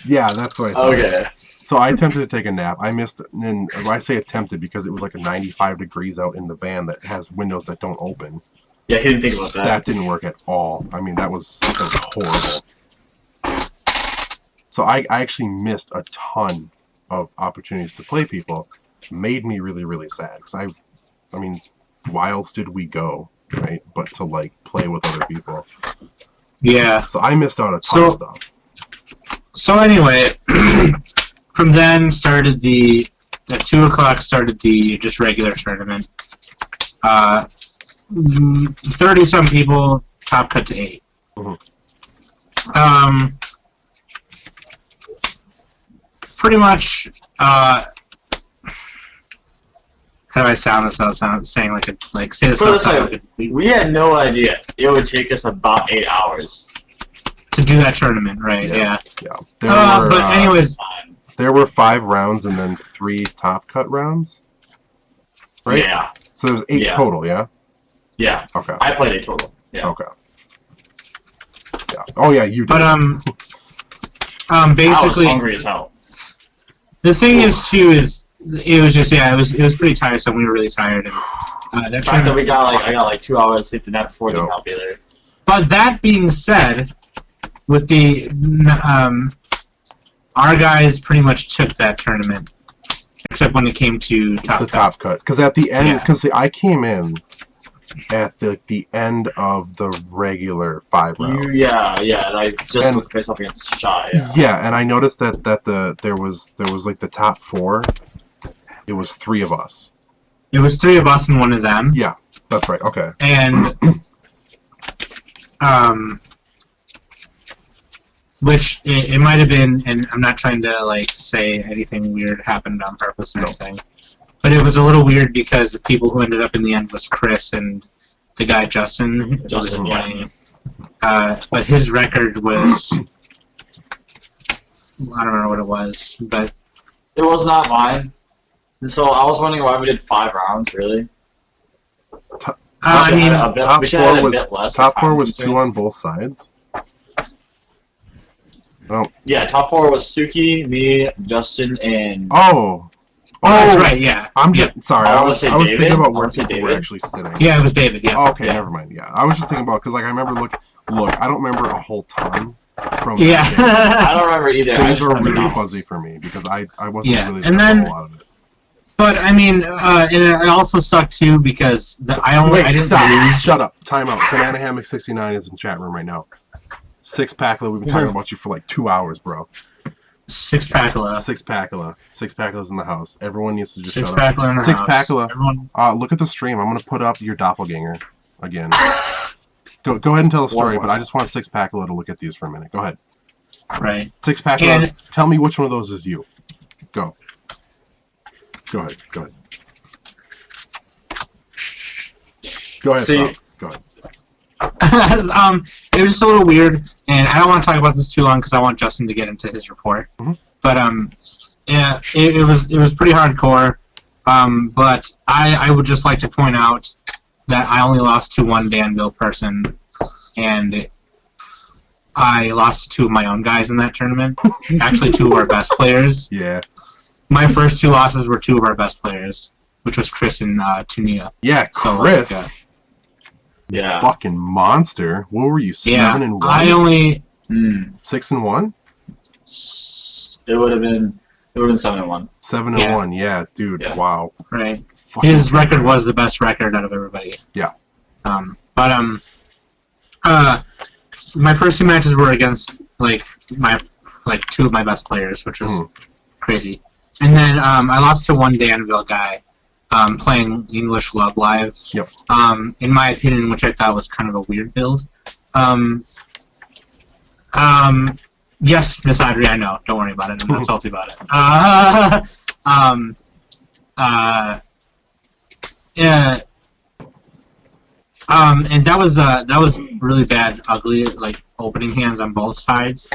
C: Yeah, that's what I thought.
B: Okay.
C: So I attempted to take a nap. I missed it. And I say attempted because it was like a 95 degrees out in the van that has windows that don't open.
B: Yeah, he didn't think about that.
C: That didn't work at all. I mean, that was horrible. So I actually missed a ton of opportunities to play people. Made me really, really sad. Because I mean, why else did we go, right? But to, like, play with other people.
A: Yeah.
C: So I missed out a ton of stuff.
A: So anyway, from then started at 2 o'clock started the just regular tournament. 30-some people, top cut to 8. Pretty much, how do I sound this? I was saying say this outside
B: We had no idea it would take us about 8 hours.
A: to do that tournament, right? Yeah.
C: There were,
A: But anyways,
C: there were 5 rounds and then 3 top cut rounds. Right?
B: Yeah.
C: So there was 8 total, yeah?
B: Yeah.
C: Okay.
B: I played 8 total. Yeah.
C: Okay. Yeah. Oh yeah, you did.
A: but
B: I was
A: basically,
B: hungry as hell.
A: the thing is too is it was just it was pretty tiresome. We were really tired, and that
B: The fact that
A: tournament.
B: I got like 2 hours sleep the night before did not be there.
A: But that being said, with the our guys pretty much took that tournament, except when it came to top
C: cut. Because at the end,
A: Yeah.
C: because I came in at the end of the regular 5 rounds.
B: Yeah, and I just
C: And-
B: was faced up against Shy. Yeah.
C: Yeah, and I noticed that there was like the top 4. It was 3 of us.
A: It was 3 of us and 1 of them.
C: Yeah, that's right. Okay.
A: And which it might have been, and I'm not trying to say anything weird happened on purpose or anything, but it was a little weird because the people who ended up in the end was Chris and the guy Justin who was playing. But his record was, I don't know what it was, but
B: It was not mine. And so I was wondering why we did 5 rounds, really.
A: I mean,
C: Top
B: we should have
C: 4
B: had a
C: was
B: bit less.
C: top 4
B: time
C: was 2
B: constraints.
C: on both sides. Oh.
B: Yeah, top 4 was Suki, me, Justin, and...
C: Oh.
A: that's right. Yeah.
C: I'm just sorry.
B: I
C: I
B: wanna
C: was
B: say
C: thinking
B: David.
C: about
B: I
C: where
B: wanna say
C: people were
B: David.
C: actually sitting.
A: Yeah, it was David. Yeah.
C: Oh, okay,
B: Yeah.
C: never mind. Yeah, I was just thinking about because I remember look, I don't remember a whole ton from.
A: Yeah.
B: I don't remember either. I
C: Things
B: just
C: were
B: remember
C: really
B: names.
C: fuzzy for me because I wasn't
A: Yeah,
C: really
A: and
C: there for
A: then-
C: a lot of it.
A: But I mean, it also sucked too because I didn't
C: Stop.
A: lose.
C: Shut up. Time out. Banana Hammock 69 is in the chat room right now. Pakkala, we've been talking about you for like 2 hours, bro.
A: Pakkala.
C: Pakkala's in the house. Everyone needs to just shut up.
A: Pakkala in the house.
C: Pakkala.
A: Everyone.
C: Look at the stream. I'm gonna put up your doppelganger again. Go ahead and tell the story, but I just want Pakkala to look at these for a minute. Go ahead.
A: Right.
C: Pakkala,
A: And-
C: tell me which one of those is you. Go. Go ahead. Go ahead.
B: See-
C: Bob. Go ahead.
A: It was just a little weird, and I don't want to talk about this too long because I want Justin to get into his report.
C: Mhm.
A: But yeah, it was pretty hardcore. But I would just like to point out that I only lost to one Danville person, and I lost to 2 of my own guys in that tournament. Actually, 2 of our best players.
C: Yeah.
A: My first 2 losses were 2 of our best players, which was Chris and Tunia.
C: Yeah,
A: So,
C: Chris.
B: Yeah.
C: Fucking monster. What were you? 7 and 1?
A: I only
C: 6 and 1?
B: It would have been 7 and 1.
C: 7 and
A: Yeah.
C: 1. Yeah, dude.
B: Yeah.
C: Wow.
A: right. His record was the best record out of everybody.
C: Yeah.
A: My first 2 matches were against two of my best players, which was crazy. And then I lost to one Danville guy playing English Love Live.
C: Yep.
A: In my opinion, which I thought was kind of a weird build. Yes, Miss Audrey, I know. Don't worry about it. I'm not salty about it. And that was really bad, ugly, like opening hands on both sides.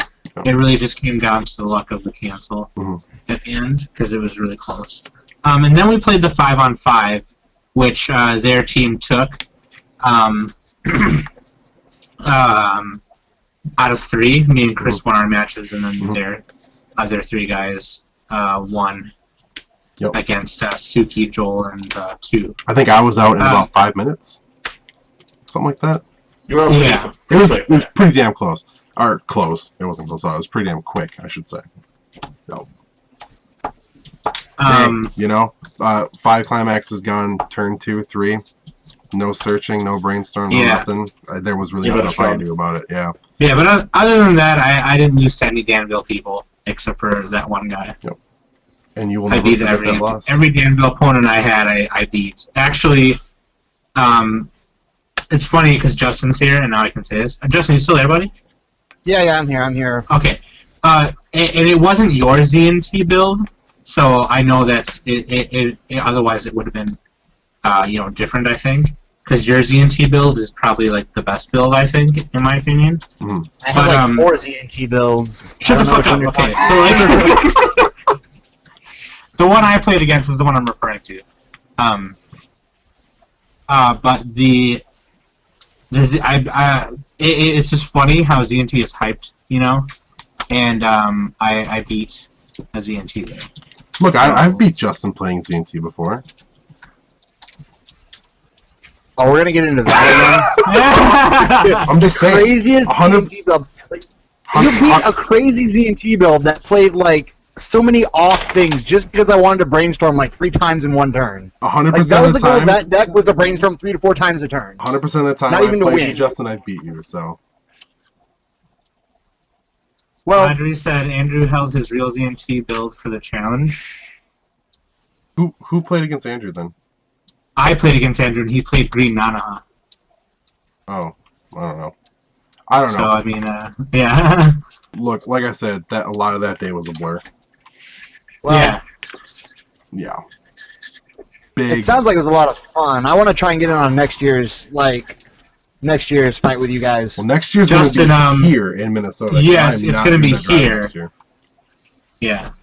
A: It really just came down to the luck of the cancel at the end because it was really close. And then we played the 5-on-5, which their team took out of 3. Me and Chris won our matches, and then their other 3 guys won against Suki, Joel, and 2.
C: I think I was out in about 5 minutes. Something like that.
B: You were
C: It was pretty damn close. Or close. It wasn't close. It was pretty damn quick, I should say. No. You know, 5 climaxes gone, turn 2, 3. No searching, no brainstorm, no nothing. There was really nothing I could do about it. Yeah. Yeah,
A: but other than that, I didn't lose to any Danville people except for that one guy.
C: Yep. And you will never forget that loss.
A: Every Danville opponent I had, I beat. Actually, it's funny because Justin's here, and now I can say this. Justin, you still there, buddy?
D: Yeah, I'm here.
A: Okay. And it wasn't your ZNT build, so I know that's it. Otherwise, it would have been, different. I think because your ZNT build is probably like the best build. I think, in my opinion.
D: I have 4 ZNT builds.
A: Shut the fuck up. Okay, so the one I played against is the one I'm referring to. But it's just funny how ZNT is hyped, and I beat a ZNT there.
C: Look, I've beat Justin playing ZNT before.
D: Oh, we're gonna get into that again.
C: I'm just saying.
D: Craziest ZNT build. Like, you beat a crazy ZNT build that played like so many off things just because I wanted to brainstorm like 3 times in one turn.
C: 100%
D: like, that was
C: of the
D: goal
C: time.
D: Of that deck was to brainstorm 3 to 4 times a turn.
C: 100% of the time.
D: Not even to
C: played
D: win.
C: You, Justin, I beat you. So.
A: Well, Audrey said Andrew held his real ZNT build for the challenge.
C: Who played against Andrew then?
A: I played against Andrew, and he played Green Nanaha.
C: Oh, I don't know. I don't know.
A: So I mean, yeah.
C: Look, like I said, that a lot of that day was a blur.
D: Well,
C: yeah. Big.
D: It sounds like it was a lot of fun. I want to try and get in on next year's fight with you guys.
C: Well, next year's going to be here in Minnesota.
A: Yeah, it's going to be here. Yeah.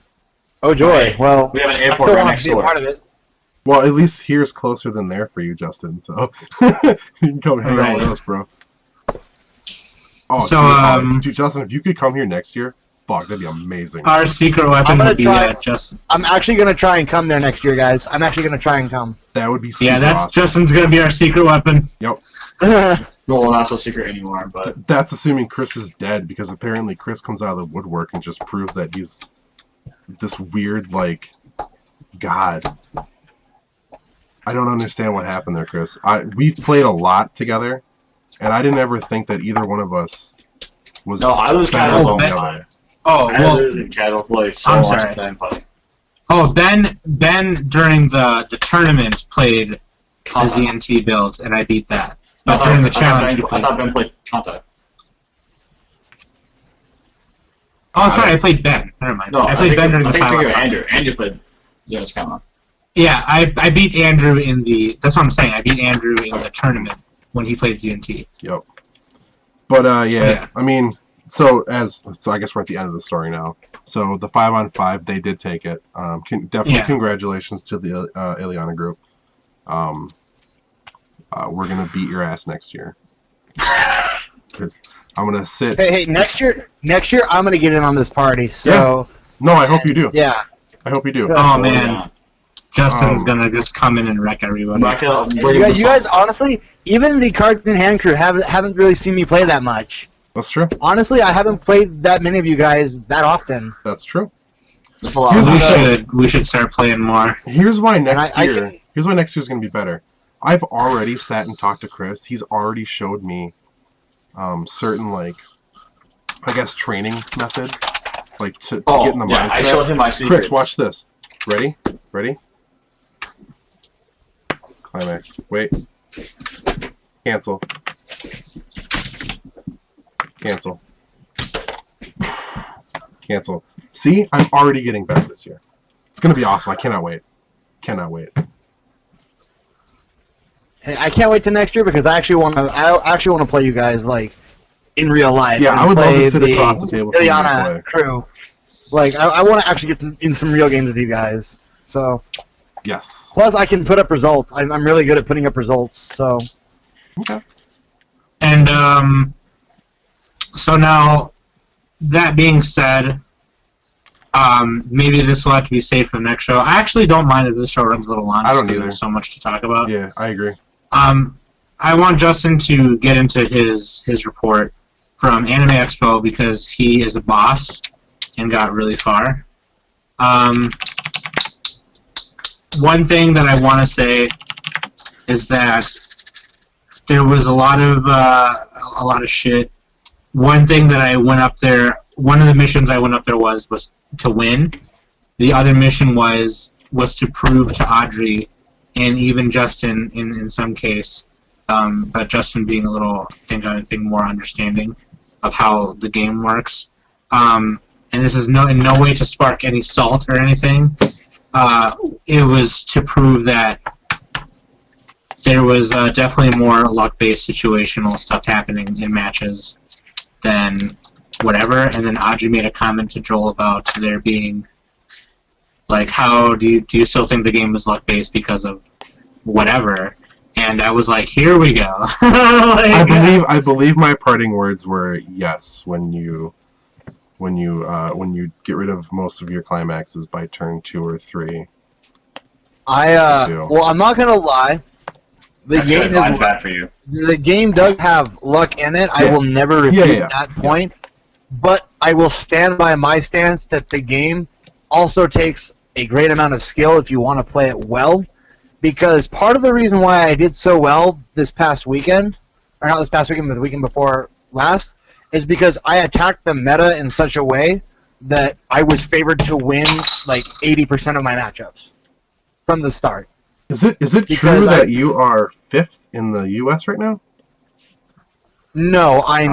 D: Oh joy! Well,
B: we have an airport right next door.
D: Part of it.
C: Well, at least here's closer than there for you, Justin. So you can come hang out with us, bro. Oh, so dude, Justin, if you could come here next year, fuck, that'd be amazing.
A: Our secret weapon would be just.
D: I'm actually gonna try and come there next year, guys. I'm actually gonna try and come.
C: That would be.
A: Yeah, that's
C: awesome.
A: Justin's gonna be our secret weapon.
C: Yep.
B: Well, not so secret anymore, but
C: that's assuming Chris is dead, because apparently Chris comes out of the woodwork and just proves that he's this weird, like, god. I don't understand what happened there, Chris. We've played a lot together, and I didn't ever think that either one of us was.
B: No, I was kind of
C: the other.
A: Oh, well,
B: I was in casual play so
A: I'm
B: much
A: sorry.
B: time play.
A: Oh, Ben during the tournament played a ZNT build, and I beat that. But during the challenge,
B: I thought Ben played Kanta.
A: Oh, sorry, I played Ben. Never mind.
B: No,
A: I played Ben during the final.
B: Andrew. Andrew played Zenos Kama.
A: Yeah, I beat Andrew in the. That's what I'm saying. I beat Andrew in the tournament when he played ZNT.
C: Yep. But yeah, I mean, so I guess we're at the end of the story now. So the 5-on-5, they did take it. Definitely congratulations to the Ileana group. We're gonna beat your ass next year. I'm gonna sit.
D: Hey, next year I'm gonna get in on this party. So.
C: Yeah. No, I hope you do.
D: Yeah.
C: I hope you do.
A: Oh man. Justin's gonna just come in and wreck everybody.
D: You guys, honestly, even the Cards in Hand crew haven't really seen me play that much.
C: That's true.
D: Honestly, I haven't played that many of you guys that often.
C: That's true.
B: That's a lot.
A: We should start playing more.
C: Here's why next year. Here's why next year's gonna be better. I've already sat and talked to Chris. He's already showed me certain I guess training methods, to get in the mindset.
B: I showed him my secrets.
C: Chris, watch this. Ready? Climax. Wait. Cancel. Cancel. See, I'm already getting better this year. It's gonna be awesome. I cannot wait.
D: Hey, I can't wait till next year because I actually want to play you guys in real life.
C: Yeah, I would love to sit across the table from you and play.
D: Crew. I want to actually get in some real games with you guys. So.
C: Yes.
D: Plus, I can put up results. I'm really good at putting up results. So.
C: Okay.
A: And so now, that being said, maybe this will have to be saved for the next show. I actually don't mind if this show runs a little long because there's so much to talk about.
C: Yeah, I agree.
A: I want Justin to get into his report from Anime Expo because he is a boss and got really far. One thing that I want to say is that there was a lot of shit. One thing that I went up there, one of the missions I went up there was to win. The other mission was to prove to Audrey and even Justin in some case, but Justin being a little, I think more understanding of how the game works. And this is in no way to spark any salt or anything. It was to prove that there was definitely more luck-based situational stuff happening in matches than whatever. And then Audrey made a comment to Joel about there being how do you still think the game was luck-based because of whatever? And I was like, here we go.
C: I believe my parting words were yes when you get rid of most of your climaxes by turn 2 or 3.
D: Well, I'm not gonna lie.
B: Mine's bad for you.
D: The game does have luck in it. I will never repeat that point. But I will stand by my stance that the game also takes a great amount of skill if you want to play it well. Because part of the reason why I did so well this past weekend, or not this past weekend, but the weekend before last, is because I attacked the meta in such a way that I was favored to win 80% of my matchups from the start.
C: Is it true that you are 5th in the U.S. right now?
D: No, I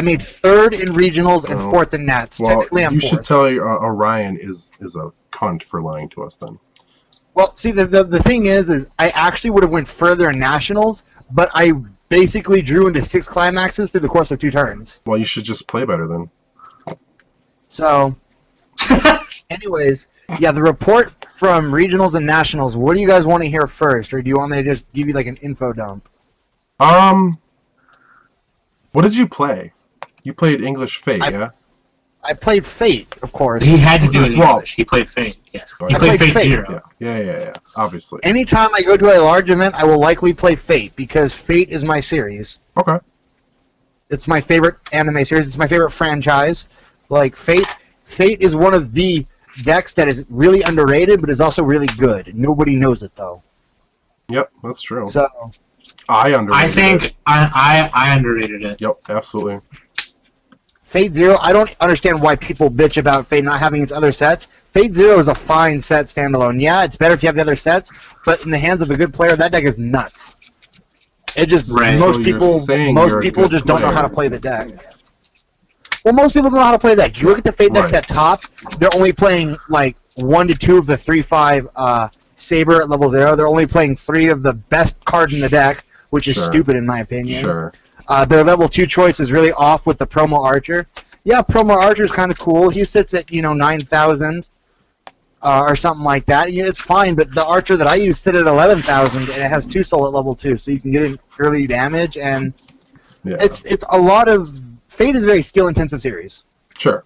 D: made 3rd in regionals and 4th in nats.
C: Well,
D: technically, I'm 4th.
C: You should tell Orion is a cunt for lying to us then.
D: Well, see, the thing is I actually would have went further in nationals, but I basically drew into 6 climaxes through the course of 2 turns.
C: Well, you should just play better then.
D: So, anyways, yeah, the report from regionals and nationals. What do you guys want to hear first, or do you want me to just give you an info dump?
C: What did you play? You played English Fate, yeah?
D: I played Fate, of course.
A: He had to do it in English. He played Fate, yeah. He played Fate 0.
C: Yeah, obviously.
D: Anytime I go to a large event, I will likely play Fate, because Fate is my series.
C: Okay.
D: It's my favorite anime series. It's my favorite franchise. Fate is one of the decks that is really underrated, but is also really good. Nobody knows it, though.
C: Yep, that's true.
D: So,
C: I underrated it.
A: I underrated it.
C: Yep, absolutely.
D: Fate Zero, I don't understand why people bitch about Fate not having its other sets. Fate Zero is a fine set standalone. Yeah, it's better if you have the other sets, but in the hands of a good player, that deck is nuts. It just most people just don't know how to play the deck. Well, most people don't know how to play the deck. You look at the Fate decks at top, they're only playing 1 to 2 of the 3/5 Saber at level 0. They're only playing 3 of the best cards in the deck, which is stupid in my opinion.
C: Sure.
D: Their level 2 choice is really off with the Promo Archer. Yeah, Promo Archer is kind of cool. He sits at 9,000 or something like that. It's fine, but the Archer that I use sits at 11,000 and it has 2 soul at level 2, so you can get in early damage and it's a lot of Fate is a very skill intensive series.
C: Sure.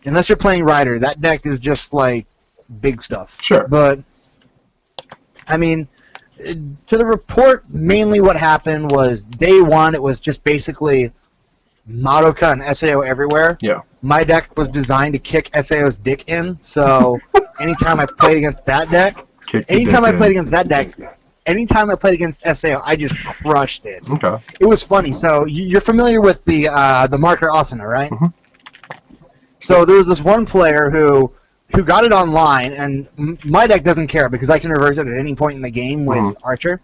D: Unless you're playing Rider, that deck is just big stuff.
C: Sure.
D: But I mean, to the report, mainly what happened was day 1, it was just basically Madoka and SAO everywhere.
C: Yeah.
D: my deck was designed to kick SAO's dick in, so anytime I played against that deck, anytime I played against SAO, I just crushed it.
C: Okay.
D: It was funny. So you're familiar with the marker Asuna, right?
C: Mhm.
D: So there was this one player who got it online, and my deck doesn't care because I can reverse it at any point in the game with Archer.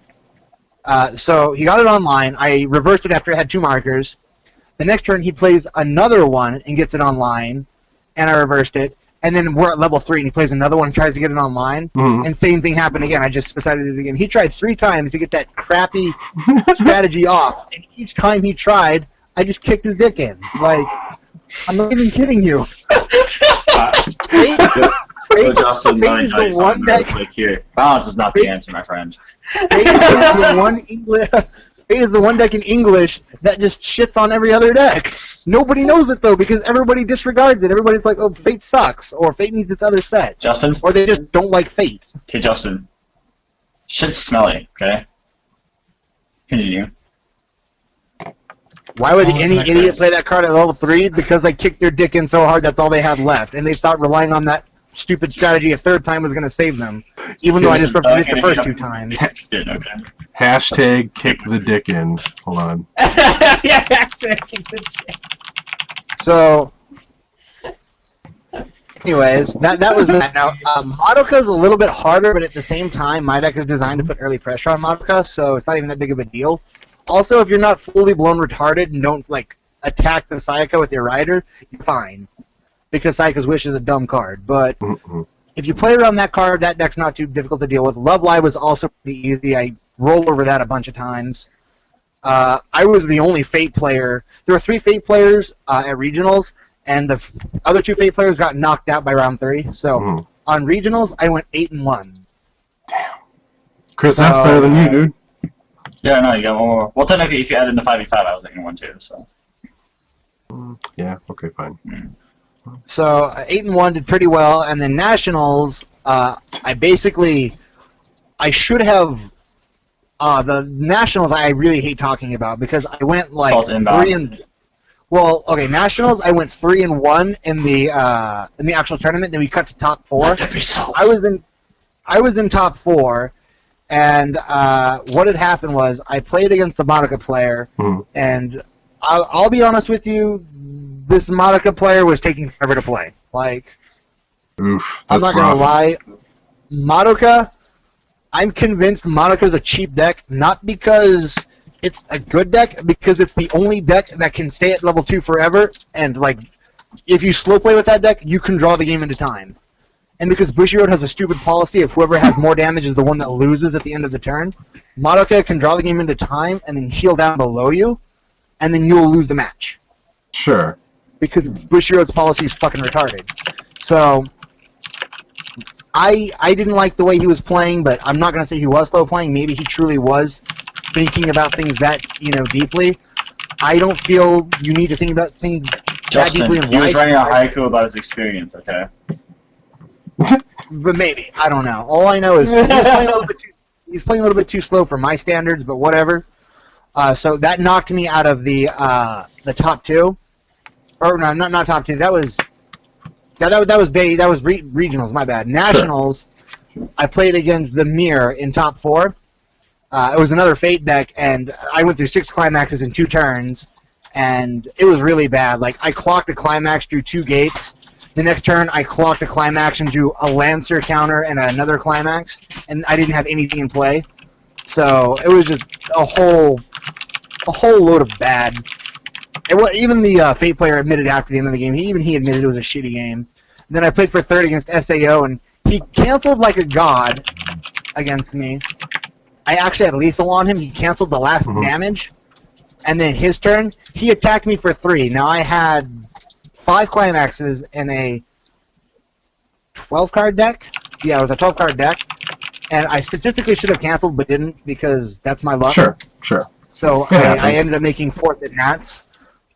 D: So he got it online. I reversed it after it had 2 markers. The next turn he plays another one and gets it online, and I reversed it. And then we're at level 3, and he plays another one and tries to get it online. And same thing happened again. I just decided it again. He tried 3 times to get that crappy strategy off, and each time he tried, I just kicked his dick in. Like, I'm not even kidding you. Fate
B: Justin, let me tell you something real quick here. Balance is not the answer, my friend.
D: Fate is the one deck in English that just shits on every other deck. Nobody knows it, though, because everybody disregards it. Everybody's like, oh, Fate sucks, or Fate needs its other sets.
B: Justin?
D: Or they just don't like Fate.
B: Hey, Justin. Shit's smelly, okay? Continue.
D: Why would any idiot play that card at level 3? Because they kicked their dick in so hard that's all they had left, and they thought relying on that stupid strategy a 3rd time was going to save them, even though I just repeated it the first 2 times.
C: Hashtag kick the dick in. Hold on.
A: Yeah, hashtag kick the dick.
D: So, anyways, that was that. Now, Madoka's a little bit harder, but at the same time, my deck is designed to put early pressure on Madoka, so it's not even that big of a deal. Also, if you're not fully blown retarded and don't, like, attack the Sayaka with your rider, you're fine. Because Sayaka's Wish is a dumb card. But if you play around that card, that deck's not too difficult to deal with. Love Live was also pretty easy. I rolled over that a bunch of times. I was the only Fate player. There were 3 Fate players at Regionals, and the other 2 Fate players got knocked out by round 3. So on Regionals, I went 8-1.
C: Damn. Chris, that's better than you, dude.
B: Yeah, no, you got one more. Well, technically, if you add in the 5v5, I was in 1 too, so.
C: Yeah, okay, fine.
D: So 8-1 did pretty well, and then Nationals, I should have. The Nationals I really hate talking about because I went like 3 and. Well, okay, Nationals I went 3-1 in the actual tournament. Then we cut to top 4. I was in top 4, and what had happened was I played against the Madoka player, and I'll be honest with you, this Madoka player was taking forever to play. Like,
C: Oof,
D: I'm not gonna lie, Madoka. I'm convinced Madoka's a cheap deck, not because it's a good deck, because it's the only deck that can stay at level 2 forever, and like, if you slow play with that deck, you can draw the game into time. And because Bushiroad has a stupid policy of whoever has more damage is the one that loses at the end of the turn, Madoka can draw the game into time and then heal down below you, and then you'll lose the match.
C: Sure.
D: Because Bushiroad's policy is fucking retarded. So, I didn't like the way he was playing, but I'm not going to say he was slow playing. Maybe he truly was thinking about things that, deeply. I don't feel you need to think about things
B: Justin,
D: that deeply in
B: he was
D: life.
B: writing a haiku about his experience, okay?
D: But maybe. I don't know. All I know is he's playing a little bit too slow for my standards, but whatever. So that knocked me out of the top 2. Or no, not top 2. That was regionals. My bad. Nationals. Sure. I played against the Mirror in top 4. It was another Fate deck, and I went through 6 climaxes in 2 turns, and it was really bad. Like I clocked a climax, drew 2 gates. The next turn, I clocked a climax and drew a Lancer counter and another climax, and I didn't have anything in play. So it was just a whole load of bad. Even the Fate player admitted after the end of the game. He admitted it was a shitty game. And then I played for 3rd against SAO, and he canceled like a god against me. I actually had lethal on him. He canceled the last damage, and then his turn, he attacked me for 3. Now I had 5 climaxes in a 12-card deck. Yeah, it was a 12-card deck, and I statistically should have canceled, but didn't because that's my luck.
C: Sure.
D: So I ended up making 4th at Nats.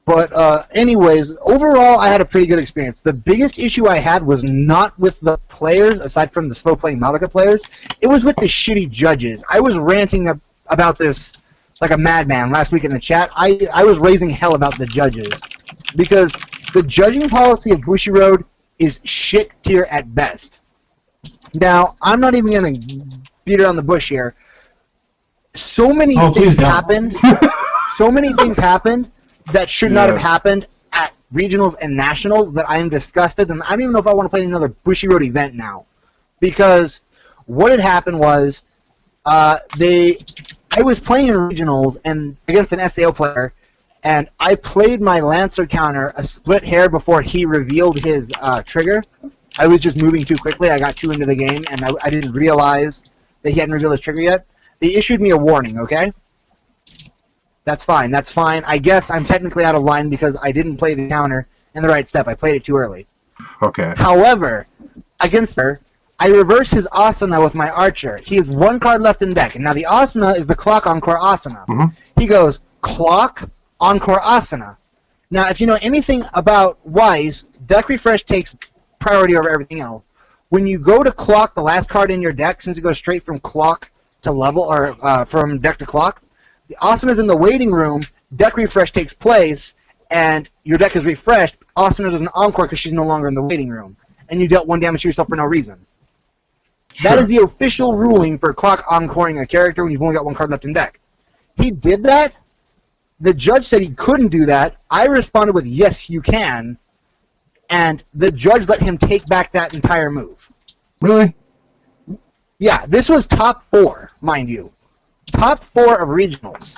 D: But anyways, overall, I had a pretty good experience. The biggest issue I had was not with the players, aside from the slow-playing Madoka players. It was with the shitty judges. I was ranting about this like a madman last week in the chat. I was raising hell about the judges. Because The judging policy of Bushiroad is shit tier at best. Now, I'm not even going to beat around the bush here. So many things happened. So many things happened that should not have happened at regionals and nationals that I am disgusted, and I don't even know if I want to play another Bushiroad event now. Because what had happened was I was playing in regionals and against an SAO player, and I played my Lancer counter a split hair before he revealed his trigger. I was just moving too quickly. I got too into the game, and I didn't realize that he hadn't revealed his trigger yet. They issued me a warning, okay? That's fine. That's fine. I guess I'm technically out of line because I didn't play the counter in the right step. I played it too early.
C: Okay.
D: However, against her, I reverse his Asana with my Archer. He has one card left in deck. And now the Asana is the Clock Encore Asana.
C: Mm-hmm.
D: He goes, Clock Encore Asana. Now, if you know anything about Weiss, deck refresh takes priority over everything else. When you go to clock the last card in your deck, since it goes straight from clock to level, or from deck to clock, the Asana's in the waiting room, deck refresh takes place, and your deck is refreshed. Asana does an encore because she's no longer in the waiting room. And you dealt 1 damage to yourself for no reason.
C: Sure.
D: That is the official ruling for clock encoring a character when you've only got 1 card left in deck. He did that. The judge said he couldn't do that. I responded with, yes, you can. And the judge let him take back that entire move.
C: Really?
D: Yeah, this was top 4, mind you. Top 4 of regionals.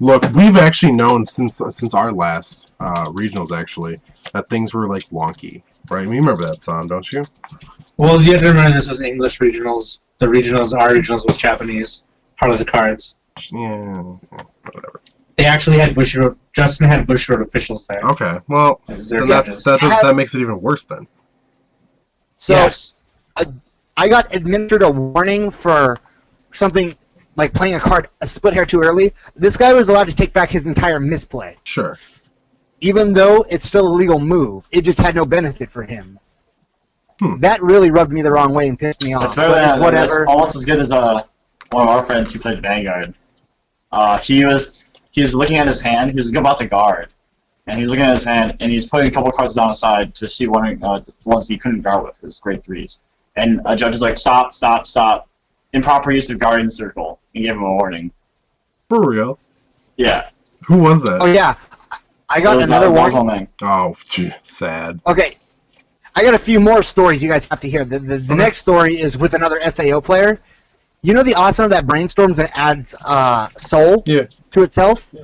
C: Look, we've actually known since our last regionals, actually, that things were, like, wonky, right? You remember that song, don't you?
A: Well, you have to remember this was English regionals. The regionals, our regionals was Japanese. Part of the cards.
C: Yeah, whatever.
A: They actually had Bushiroad. Justin had Bushiroad officials there.
C: Okay, well,
A: As their
C: then
A: judges.
C: that makes it even worse then.
D: So,
A: Yes.
D: I got administered a warning for something like playing a card a split hair too early. This guy was allowed to take back his entire misplay.
C: Sure.
D: Even though it's still a legal move, it just had no benefit for him. That really rubbed me the wrong way and pissed me off.
B: It's better
D: But
B: than
D: whatever.
B: It's almost as good as one of our friends who played Vanguard. He was looking at his hand. He was about to guard, and he was looking at his hand, and he's putting a couple cards down the side to see the ones he couldn't guard with his grade 3s. And a judge is like, stop, stop, stop. Improper use of guardian circle. And gave him a warning.
C: For real?
B: Yeah.
C: Who was that?
D: Oh yeah, I got another warning.
C: Oh, gee, sad.
D: Okay, I got a few more stories you guys have to hear. The next story is with another SAO player. You know the Asana that brainstorms and adds soul to itself? Yeah.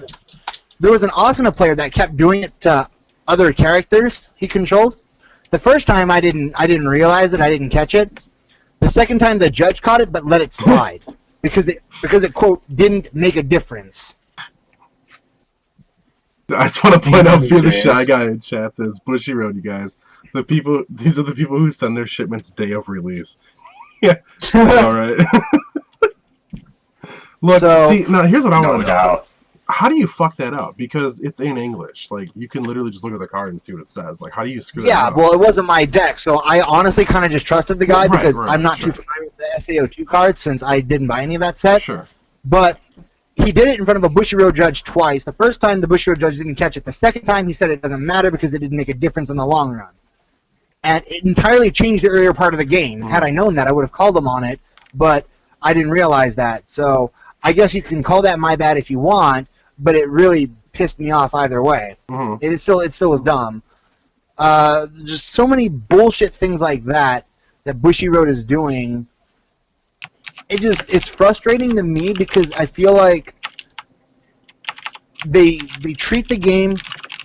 D: There was an Asana player that kept doing it to other characters he controlled. The first time I didn't realize it, I didn't catch it. The second time the judge caught it but let it slide because it quote didn't make a difference.
C: I just want to point out, Feel the Shy Guy in chat says, Bushiroad, you guys. These are the people who send their shipments day of release. Yeah. Alright. Look, see, now here's what I want to know. How do you fuck that up? Because it's in English. Like, you can literally just look at the card and see what it says. Like, how do you screw that up?
D: Yeah, well, it wasn't my deck, so I honestly kind of just trusted the guy because I'm not too familiar with the SAO2 cards since I didn't buy any of that set.
C: Sure.
D: But he did it in front of a Bushiroad judge twice. The first time, the Bushiroad judge didn't catch it. The second time, he said it doesn't matter because it didn't make a difference in the long run. And it entirely changed the earlier part of the game. Had I known that, I would have called them on it, but I didn't realize that. So I guess you can call that my bad if you want, but it really pissed me off either way. It still was dumb. Just so many bullshit things like that Bushiroad is doing. It's frustrating to me because I feel like they treat the game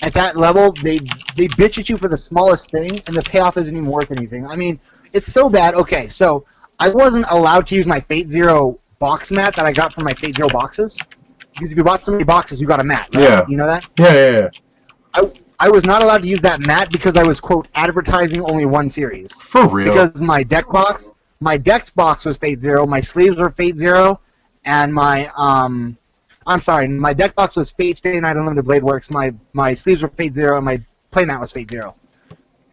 D: at that level. They bitch at you for the smallest thing, and the payoff isn't even worth anything. I mean, it's so bad. Okay, so I wasn't allowed to use my Fate Zero box mat that I got from my Fate Zero boxes. Because if you bought so many boxes, you got a mat, right?
C: Yeah.
D: You know that?
C: Yeah.
D: I was not allowed to use that mat because I was, quote, advertising only one series.
C: For real?
D: Because my deck's box was Fate Zero, my sleeves were Fate Zero, and my deck box was Fate Stay Night Unlimited Blade Works, my sleeves were Fate Zero, and my playmat was Fate Zero.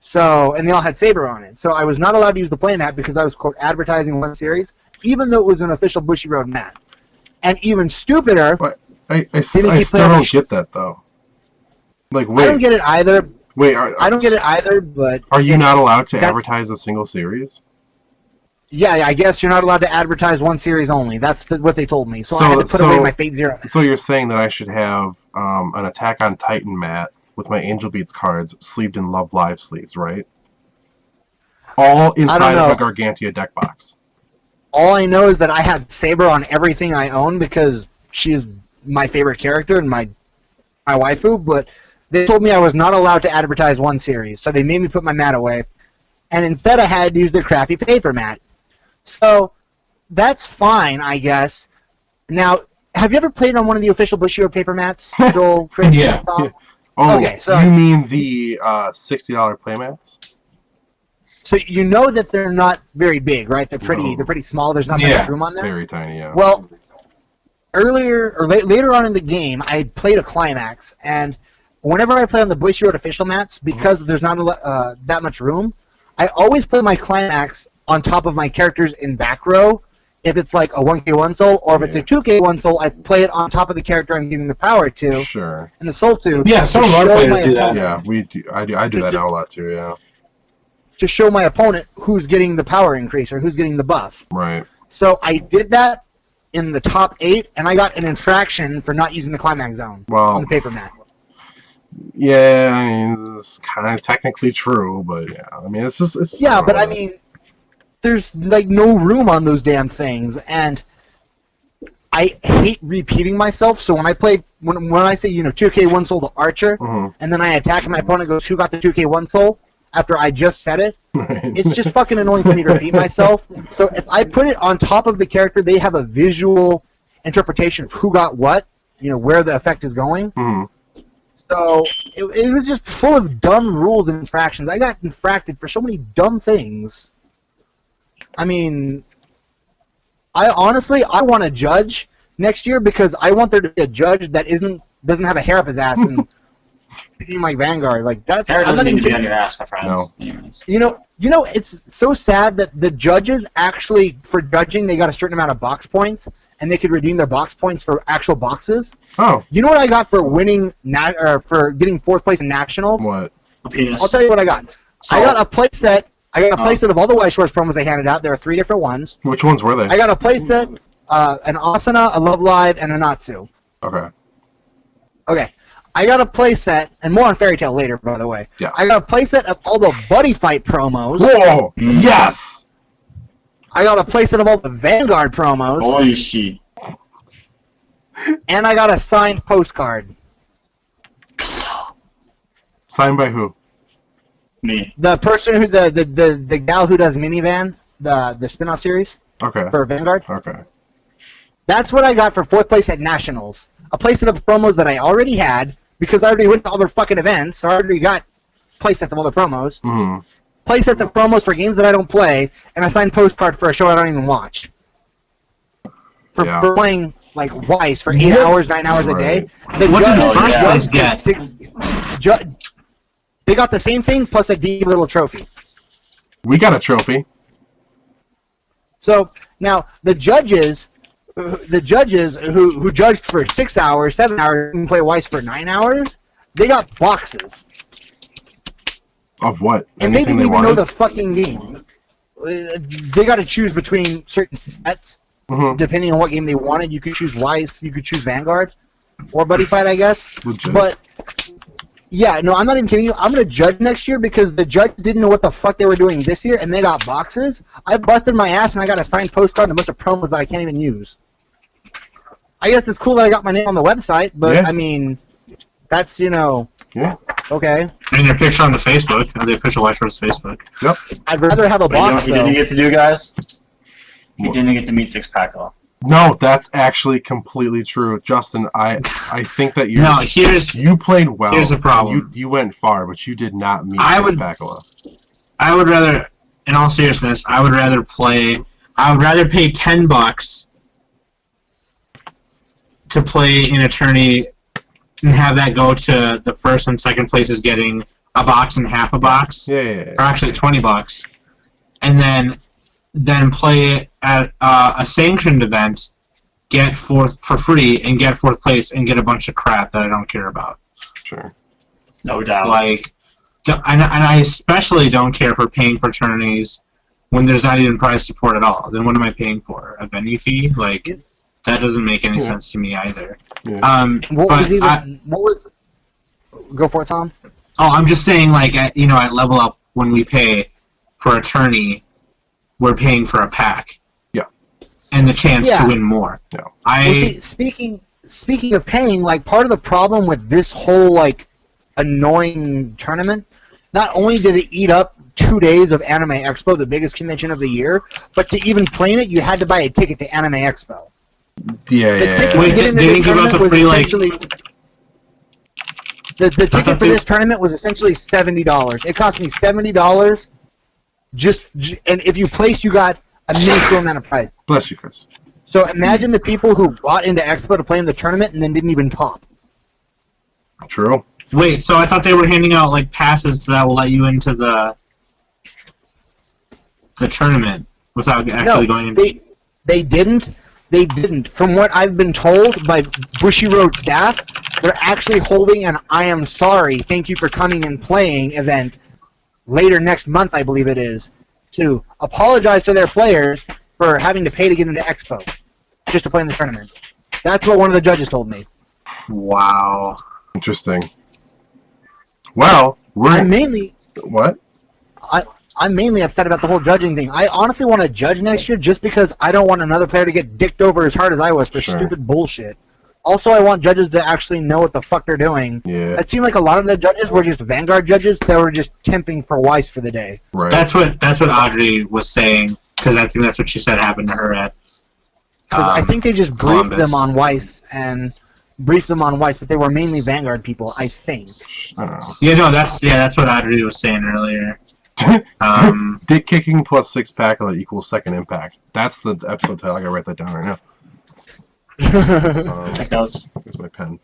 D: So, and they all had Saber on it. So I was not allowed to use the playmat because I was, quote, advertising one series, even though it was an official Bushiroad mat. And even stupider...
C: But I still don't get that, though. Like,
D: I don't
C: wait,
D: get it either.
C: wait.
D: I don't get it either, but
C: Are you not allowed to
D: that's-
C: advertise a single series?
D: Yeah, I guess you're not allowed to advertise one series only. That's what they told me. So I had to put away my Fate Zero.
C: So you're saying that I should have an Attack on Titan mat with my Angel Beats cards sleeved in Love Live sleeves, right? All inside of a Gargantia deck box.
D: All I know is that I had Saber on everything I own because she is my favorite character and my waifu, but they told me I was not allowed to advertise one series, so they made me put my mat away. And instead I had to use their crappy paper mat. So that's fine, I guess. Now, have you ever played on one of the official Bushido paper mats, Joel, Chris?
A: Yeah.
D: Tom?
C: Oh,
D: Okay, so-
C: you mean the $60 playmats?
D: So you know that they're not very big, right? They're pretty small. There's not that much room on there.
C: Very tiny, yeah.
D: Well, later on in the game, I played a climax, and whenever I play on the Bushido official mats, because there's not that much room, I always play my climax on top of my characters in back row. If it's like a 1K1 soul, or if it's a 2K1 soul, I play it on top of the character I'm giving the power to,
C: Sure.
D: and the soul to.
A: Yeah, some of our
D: show
A: players
D: my
A: do that.
D: opponent-
C: Yeah, we do. I do that now a lot too. Yeah.
D: To show my opponent who's getting the power increase or who's getting the buff.
C: Right.
D: So I did that in the top 8, and I got an infraction for not using the climax zone on the paper mat.
C: Yeah, I mean, it's kind of technically true, but yeah, I mean, it's just it's.
D: Yeah, but I mean, there's like no room on those damn things, and I hate repeating myself. So when I play, when I say 2K1 soul to Archer, and then I attack and my opponent goes, "Who got the 2K1 soul?" After I just said it, it's just fucking annoying for me to repeat myself. So if I put it on top of the character, they have a visual interpretation of who got what, where the effect is going. So it was just full of dumb rules and infractions. I got infracted for so many dumb things. I mean, I want a judge next year because I want there to be a judge that doesn't have a hair up his ass and picking my Vanguard. Like that's.
E: Hair
D: I'm not
E: doesn't
D: even
E: need to be
D: kidding.
E: on your ass, my friends.
C: No.
E: Anyways.
D: It's so sad that the judges actually, for judging, they got a certain amount of box points, and they could redeem their box points for actual boxes.
C: Oh.
D: You know what I got for winning, for getting 4th place in nationals?
C: What?
E: A penis.
D: I'll tell you what I got.
E: So-
D: I got a playset. Of all the White Shorts promos they handed out. There are 3 different ones.
C: Which ones were they?
D: I got a playset, an Asuna, a Love Live, and a Natsu.
C: Okay.
D: Okay. I got a playset, and more on Fairy Tail later, by the way.
C: Yeah.
D: I got a playset of all the Buddy Fight promos.
C: Whoa! Yes.
D: I got a playset of all the Vanguard promos.
E: Holy shit.
D: And I got a signed postcard.
C: Signed by who?
E: Me.
D: The person who the gal who does Minivan, the spin-off series
C: Okay.
D: for Vanguard.
C: Okay.
D: That's what I got for 4th place at Nationals. A playset of promos that I already had because I already went to all their fucking events. So I already got playsets of all the promos. Playsets of promos for games that I don't play, and a signed postcard for a show I don't even watch. For playing like Weiss for 8 hours, 9 hours a day. The
A: What did
D: judge-
A: first place get?
D: They got the same thing plus a D little trophy.
C: We got a trophy.
D: So now the judges who judged for 6 hours, 7 hours, and play Weiss for 9 hours, they got boxes.
C: Of what?
D: And they
C: Anything
D: didn't
C: they
D: even know
C: wanted?
D: the fucking game. They got to choose between certain sets, depending on what game they wanted. You could choose Weiss, you could choose Vanguard, or Buddy Fight, I guess.
C: Legit.
D: But yeah, no, I'm not even kidding you. I'm gonna judge next year because the judge didn't know what the fuck they were doing this year, and they got boxes. I busted my ass, and I got a signed postcard and a bunch of promos that I can't even use. I guess it's cool that I got my name on the website, but
C: Yeah.
D: I mean, that's
C: Yeah.
D: okay.
A: And your picture on the Facebook, on the official White Shorts Facebook.
C: Yep.
D: I'd rather have a
E: But you know
D: box
E: what he didn't
D: though.
E: get to do, guys? He
C: What?
E: didn't get to meet Pakkala.
C: No, that's actually completely true, Justin. I think that
A: No, here's
C: you played well.
A: Here's the problem.
C: You went far, but you did not meet
A: I would-
C: Pakkala.
A: I would rather, in all seriousness, I would rather pay $10 to play an attorney and have that go to the first and second places getting a box and half a box,
C: Yeah.
A: or actually $20, and then play at a sanctioned event, get fourth for free, and get 4th place and get a bunch of crap that I don't care about.
C: Sure.
E: No doubt.
A: Like, and I especially don't care for paying for tourneys when there's not even prize support at all. Then what am I paying for? A venue fee? Like, that doesn't make any sense to me either.
C: Yeah.
D: Go for it, Tom.
A: Oh, I'm just saying, like, at Level Up, when we pay for a tourney, we're paying for a pack.
C: Yeah.
A: And the chance to win more.
C: Yeah.
D: Well, see, speaking of paying, like, part of the problem with this whole, like, annoying tournament, not only did it eat up 2 days of Anime Expo, the biggest convention of the year, but to even play in it, you had to buy a ticket to Anime Expo.
C: Yeah.
A: Wait, they didn't give out the free, like...
D: The ticket for this tournament was essentially $70. It cost me $70 and if you placed, you got a minuscule amount of prize.
C: Bless you, Chris.
D: So imagine the people who bought into Expo to play in the tournament and then didn't even top.
C: True.
A: Wait, so I thought they were handing out, like, passes that will let you into the tournament without actually going into...
D: They didn't. They didn't. From what I've been told by Bushiroad staff, they're actually holding an I am sorry, thank you for coming and playing event later next month, I believe it is, to apologize to their players for having to pay to get into Expo, just to play in the tournament. That's what one of the judges told me.
A: Wow.
C: Interesting. Well,
D: I'm mainly...
C: What?
D: I'm mainly upset about the whole judging thing. I honestly want to judge next year just because I don't want another player to get dicked over as hard as I was for stupid bullshit. Also, I want judges to actually know what the fuck they're doing.
C: Yeah.
D: It seemed like a lot of the judges were just Vanguard judges that were just temping for Weiss for the day.
C: Right.
A: That's what Audrey was saying, because I think that's what she said happened to her at
D: I think they just briefed
A: Columbus.
D: them on Weiss, but they were mainly Vanguard people, I think.
C: I don't know.
A: Yeah, no, that's what Audrey was saying earlier.
C: Did Kicking +6 Pakkala equals second impact? That's the episode title. I gotta write that down right now.
E: Take notes.
C: Here's my pen.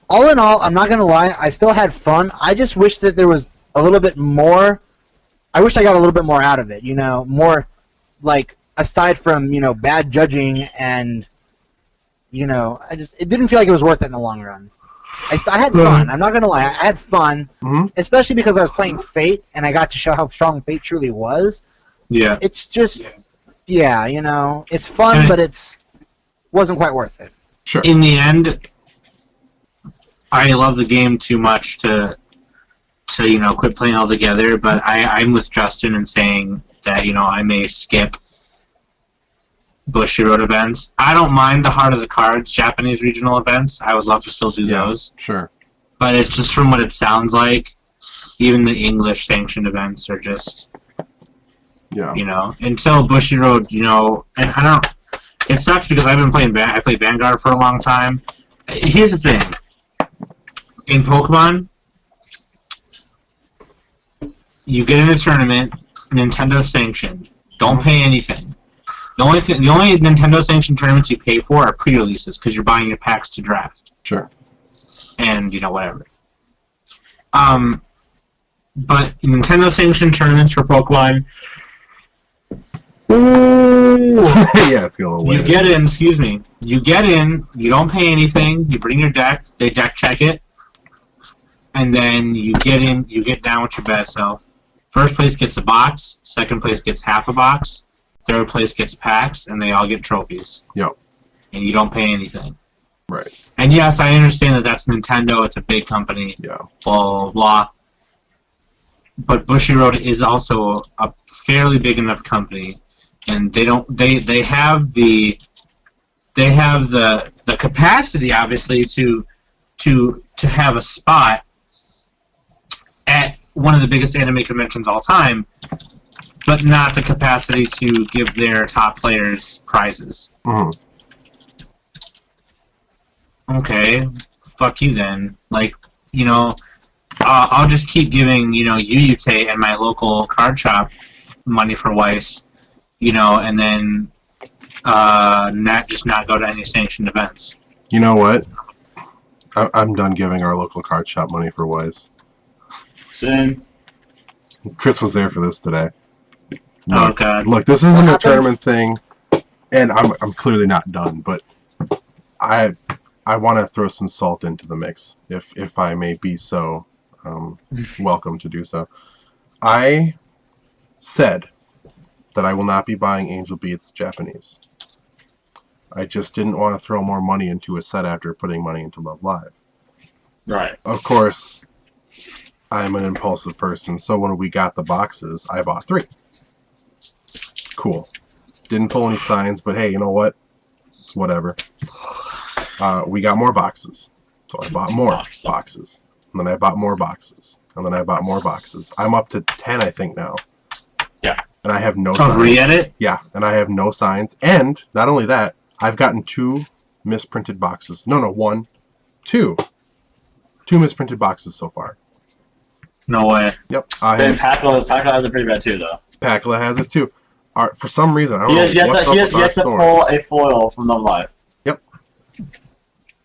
D: All in all, I'm not going to lie, I still had fun. I just wish that there was a little bit more. I wish I got a little bit more out of it, more, like, aside from, bad judging and, it didn't feel like it was worth it in the long run. I had fun. I'm not going to lie. I had fun, especially because I was playing Fate, and I got to show how strong Fate truly was.
A: Yeah.
D: It's just, it's fun, but wasn't quite worth it.
C: Sure.
A: In the end, I love the game too much to quit playing altogether, but I'm with Justin in saying that, I may skip Bushiroad events. I don't mind the Heart of the Cards Japanese regional events. I would love to still do those.
C: Sure.
A: But it's just from what it sounds like, even the English sanctioned events are just, until Bushiroad, and I don't. It sucks because I've been playing. I played Vanguard for a long time. Here's the thing. In Pokemon, you get in a tournament, Nintendo sanctioned. Don't pay anything. The only Nintendo sanctioned tournaments you pay for are pre-releases because you're buying your packs to draft.
C: Sure.
A: And whatever. But Nintendo sanctioned tournaments for Pokemon. Ooh.
C: Yeah, it's going a little
A: You
C: weird.
A: get in. Excuse me. You get in. You don't pay anything. You bring your deck. They deck check it, and then you get in. You get down with your best self. First place gets a box. Second place gets half a box. Third place gets packs, and they all get trophies.
C: Yep.
A: And you don't pay anything.
C: Right.
A: And yes, I understand that that's Nintendo. It's a big company.
C: Yeah.
A: Blah blah blah. But Bushiroad is also a fairly big enough company, and they have the capacity, obviously, to have a spot at one of the biggest anime conventions all time, but not the capacity to give their top players prizes.
C: Mm-hmm.
A: Okay, fuck you then. Like, I'll just keep giving, Yuyute and my local card shop money for Weiss, and then not go to any sanctioned events.
C: You know what? I'm done giving our local card shop money for Weiss.
E: Sin.
C: Chris was there for this today.
A: Oh, God.
C: Look, this isn't a tournament thing, and I'm clearly not done, but I I want to throw some salt into the mix, if I may be so welcome to do so. I said that I will not be buying Angel Beats Japanese. I just didn't want to throw more money into a set after putting money into Love Live.
B: Right.
C: Of course, I'm an impulsive person, so when we got the boxes, I bought 3. Cool. Didn't pull any signs, but hey, you know what? Whatever. We got more boxes, so I bought more boxes. And then I bought more boxes. And then I bought more boxes. I'm up to 10, I think, now.
B: Yeah.
C: And I have no signs.
A: Re-edit?
C: Yeah, and I have no signs. And, not only that, I've gotten 2 misprinted boxes. No, 1. 2. 2 misprinted boxes so far.
A: No way.
C: Yep.
B: Then Pakkala has it pretty bad too, though.
C: Pakkala has it too. For some reason, I don't
B: He
C: know
B: has yet
C: what's
B: to,
C: up
B: he has
C: with our
B: yet to
C: store.
B: pull a foil from Love Live.
C: Yep.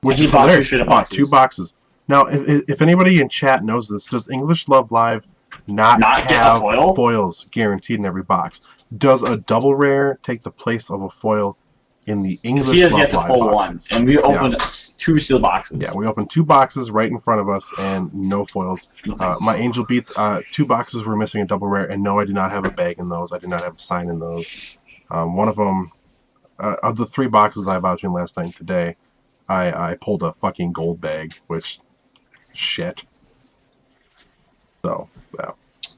C: Which
B: He
C: is
B: bought
C: hilarious.
B: 2
C: He bought 2 boxes. Now, if anybody in chat knows this, does English Love Live not
B: get a
C: have
B: foil?
C: foils guaranteed in every box? Does a double rare take the place of a foil in the English
B: He has
C: Love
B: yet to
C: Live
B: pull
C: boxes?
B: 1, and we opened 2 sealed boxes.
C: Yeah, we opened 2 boxes right in front of us and no foils. My Angel Beats, 2 boxes were missing a double rare, and no, I did not have a bag in those. I did not have a sign in those. One of them, of the 3 boxes I bought between last night and today, I pulled a fucking gold bag, which, shit. So, yeah.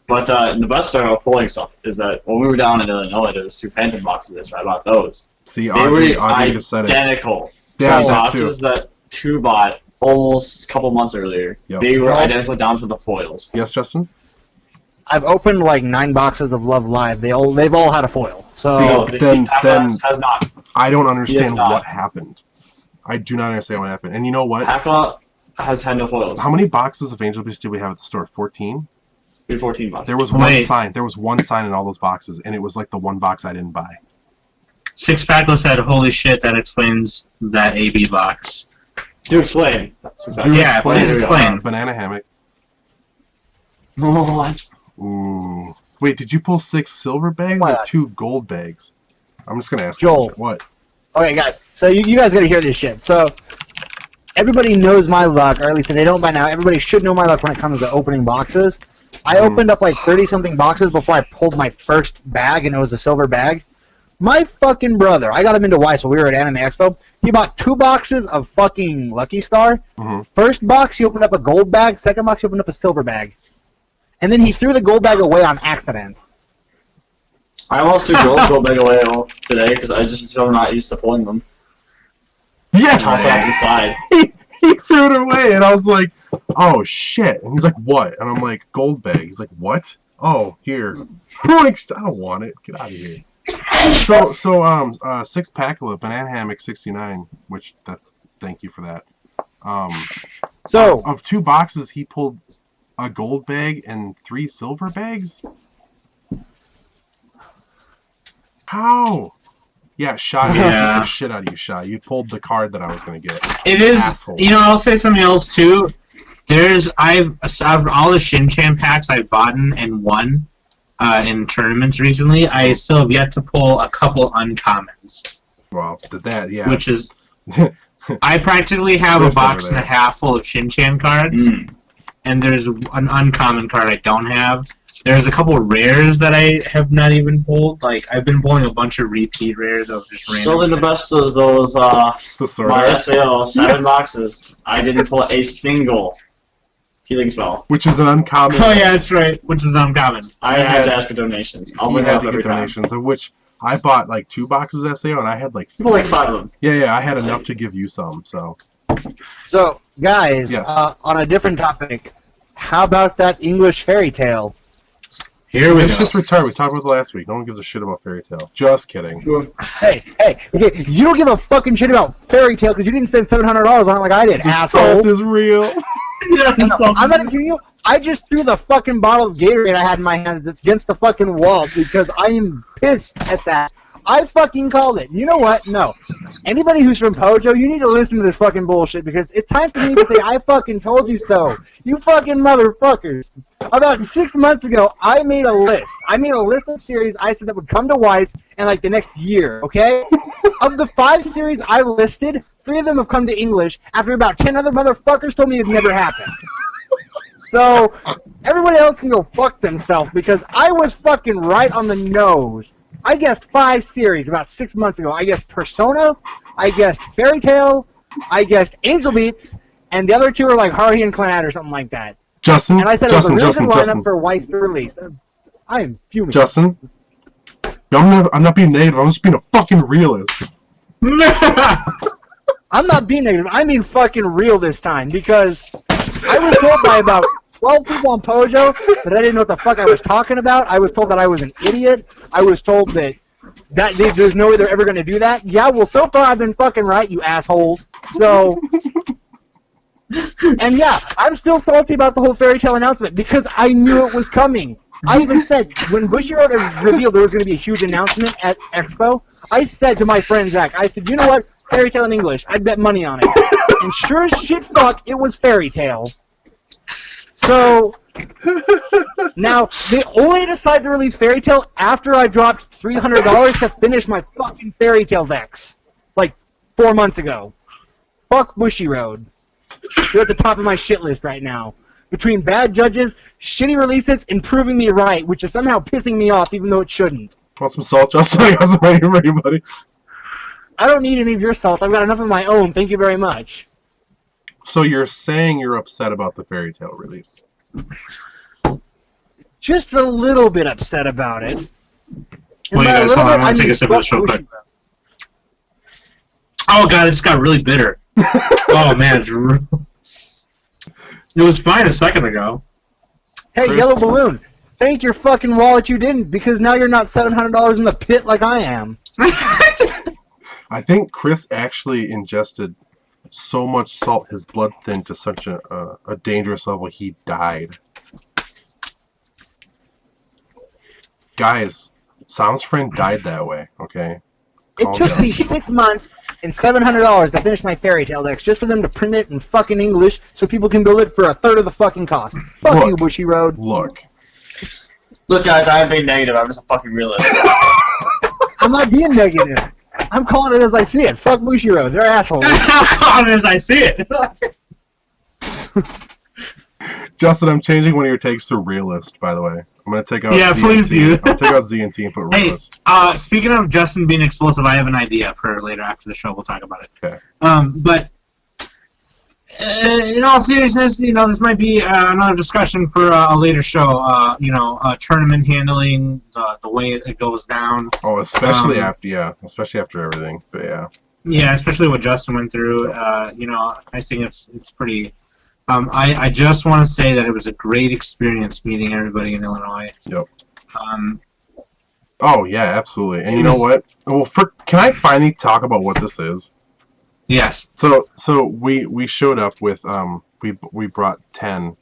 B: But the best part about pulling stuff is that when we were down in Illinois, there was 2 Phantom boxes, so I bought those.
C: See,
B: They were
C: Audrey just said it.
B: identical.
C: Yeah,
B: The
C: that too.
B: boxes that 2 bought almost a couple months earlier.
C: Yep.
B: They were identical down to the foils.
C: Yes, Justin?
D: I've opened like 9 boxes of Love Live. They've all had a foil. So
C: See, then
B: has not.
C: I don't understand
B: not.
C: what happened. I do not understand what happened. And you know what?
B: Pakkala has had no foils.
C: How many boxes of Angel Beats did we have at the store? 14?
B: We had 14 boxes.
C: There was one sign. There was one sign in all those boxes, and it was like the one box I didn't buy.
A: 6 Pakkala said, "Holy shit, that explains that AB box."
B: Do explain.
A: Yeah, please explain.
C: Banana hammock.
B: What?
C: Ooh. Wait, did you pull 6 silver bags
D: Why
C: or
D: not?
C: 2 gold bags? I'm just gonna ask
D: Joel.
C: you. What?
D: okay, guys. So you guys got to hear this shit. So everybody knows my luck, or at least if they don't by now, everybody should know my luck when it comes to opening boxes. I opened up like 30-something boxes before I pulled my first bag, and it was a silver bag. My fucking brother, I got him into Weiss when we were at Anime Expo. He bought 2 boxes of fucking Lucky Star. First box, he opened up a gold bag. Second box, he opened up a silver bag. And then he threw the gold bag away on accident.
B: I almost threw gold bag away today because I just so not used to pulling them.
C: Yeah!
B: Toss it off the side.
C: He threw it away, and I was like, oh, shit. And he's like, what? And I'm like, gold bag. He's like, what? Oh, here. I'm like, I don't want it. Get out of here. So 6 Pakkala, Banana Hammock 69, which thank you for that.
D: So
C: Of 2 boxes, he pulled a gold bag and 3 silver bags? How? Yeah, Shy,
A: Yeah.
C: the shit out of you, Shy. You pulled the card that I was going to get.
A: It is,
C: Asshole.
A: you know, I'll say something else too. I've all the Shin-Chan packs I've bought and won in tournaments recently. I still have yet to pull a couple uncommons.
C: Well, that, yeah.
A: Which is, I practically have a
C: Chris over
A: box and a
C: there.
A: half full of Shin-Chan cards, and there's an uncommon card I don't have. There's a couple rares that I have not even pulled. Like, I've been pulling a bunch of repeat rares of just random
B: Still think the
A: shit.
B: best was those
C: the sword
B: my
C: art,
B: SAO 7 boxes. I didn't pull a single healing spell.
C: which is an uncommon.
A: Oh yeah, that's right. Which is uncommon.
B: I had to ask for donations. I'll
C: He
B: bring it
C: had
B: up
C: to
B: every
C: get
B: time.
C: donations, of which I bought like 2 boxes of SAO, and I had like 3.
B: Like 5 of them.
C: Yeah, I had enough to give you some, so.
D: So, guys,
C: Yes.
D: on a different topic, how about that English fairy tale?
A: Here we
C: This
A: go.
C: shit's retarded. We talked about it last week. No one gives a shit about Fairy Tail. Just kidding.
D: Hey, okay, you don't give a fucking shit about fairy tale because you didn't spend $700 on it like I did,
C: The
D: asshole.
C: salt is real.
D: I'm not kidding you. I just threw the fucking bottle of Gatorade I had in my hands against the fucking wall because I am pissed at that. I fucking called it. You know what? No. Anybody who's from Pojo, you need to listen to this fucking bullshit because it's time for me to say I fucking told you so. You fucking motherfuckers. About 6 months ago, I made a list. I made a list of series I said that would come to Weiss in like the next year, okay? Of the 5 series I listed, 3 of them have come to English after about 10 other motherfuckers told me it never happened. So, everybody else can go fuck themselves because I was fucking right on the nose. I guessed 5 series about 6 months ago. I guessed Persona, I guessed Fairy Tail, I guessed Angel Beats, and the other 2 are like Haruhi and Clannad or something like that.
C: Justin,
D: And I said it was a really good lineup for Weiss to release. I am fuming.
C: Justin, I'm not being negative. I'm just being a fucking realist.
D: I'm not being negative. I mean fucking real this time because I was told by about 12 people on Pojo that I didn't know what the fuck I was talking about. I was told that I was an idiot. I was told that there's no way they're ever going to do that. Yeah, well, so far I've been fucking right, you assholes. So, and yeah, I'm still salty about the whole Fairy Tail announcement because I knew it was coming. I even said, when Bushiroad revealed there was going to be a huge announcement at Expo, I said to my friend Zach, I said, you know what? Fairy Tail in English. I'd bet money on it. And sure as shit fuck, it was Fairy Tail. So, now, they only decided to release Fairy Tail after I dropped $300 to finish my fucking Fairy Tail decks. Like, 4 months ago. Fuck Bushiroad. They're at the top of my shit list right now. Between bad judges, shitty releases, and proving me right, which is somehow pissing me off even though it shouldn't.
C: Want some salt, Justin? I got some ready for you, buddy.
D: I don't need any of your salt. I've got enough of my own. Thank you very much.
C: So you're saying you're upset about the Fairy Tail release?
D: Just a little bit upset about it. And
A: Wait,
D: by a
A: guys,
D: little
A: hold on.
D: bit,
A: I want to
D: mean
A: take a sip of this real
D: fuck
A: quick.
D: Bushiroad.
A: Oh god, it just got really bitter. Oh man, it was fine a second ago.
D: Hey,
C: Chris?
D: Yellow Balloon, thank your fucking wallet you didn't, because now you're not $700 in the pit like I am.
C: I think Chris actually ingested so much salt, his blood thinned to such a dangerous level, he died. Guys, Sam's friend died that way, okay?
D: It
C: Calm
D: took
C: down.
D: me 6 months and $700 to finish my Fairy Tail decks just for them to print it in fucking English so people can build it for 1/3 of the fucking cost. Fuck
C: Look.
D: you, Bushiroad.
C: Look.
B: Look, guys, I'm being negative. I'm just a fucking realist.
D: I'm not being negative. I'm calling it as I see it. Fuck Bushiroad. They're assholes.
A: As I see it.
C: Justin, I'm changing one of your takes to realist, by the way. I'm going to take out
A: Yeah,
C: Z
A: please
C: and T.
A: do.
C: I'm going to take out Z and T and put
A: Hey,
C: realist.
A: speaking of Justin being explosive, I have an idea for later after the show. We'll talk about it.
C: Okay.
A: But in all seriousness, this might be another discussion for a later show. Tournament handling, the way it goes down.
C: Oh, especially after everything. But yeah.
A: Yeah, especially what Justin went through. I think it's pretty. I just want to say that it was a great experience meeting everybody in Illinois.
C: Yep. Oh yeah, absolutely. And you know what? Well, can I finally talk about what this is?
A: Yes.
C: So we showed up with we brought 10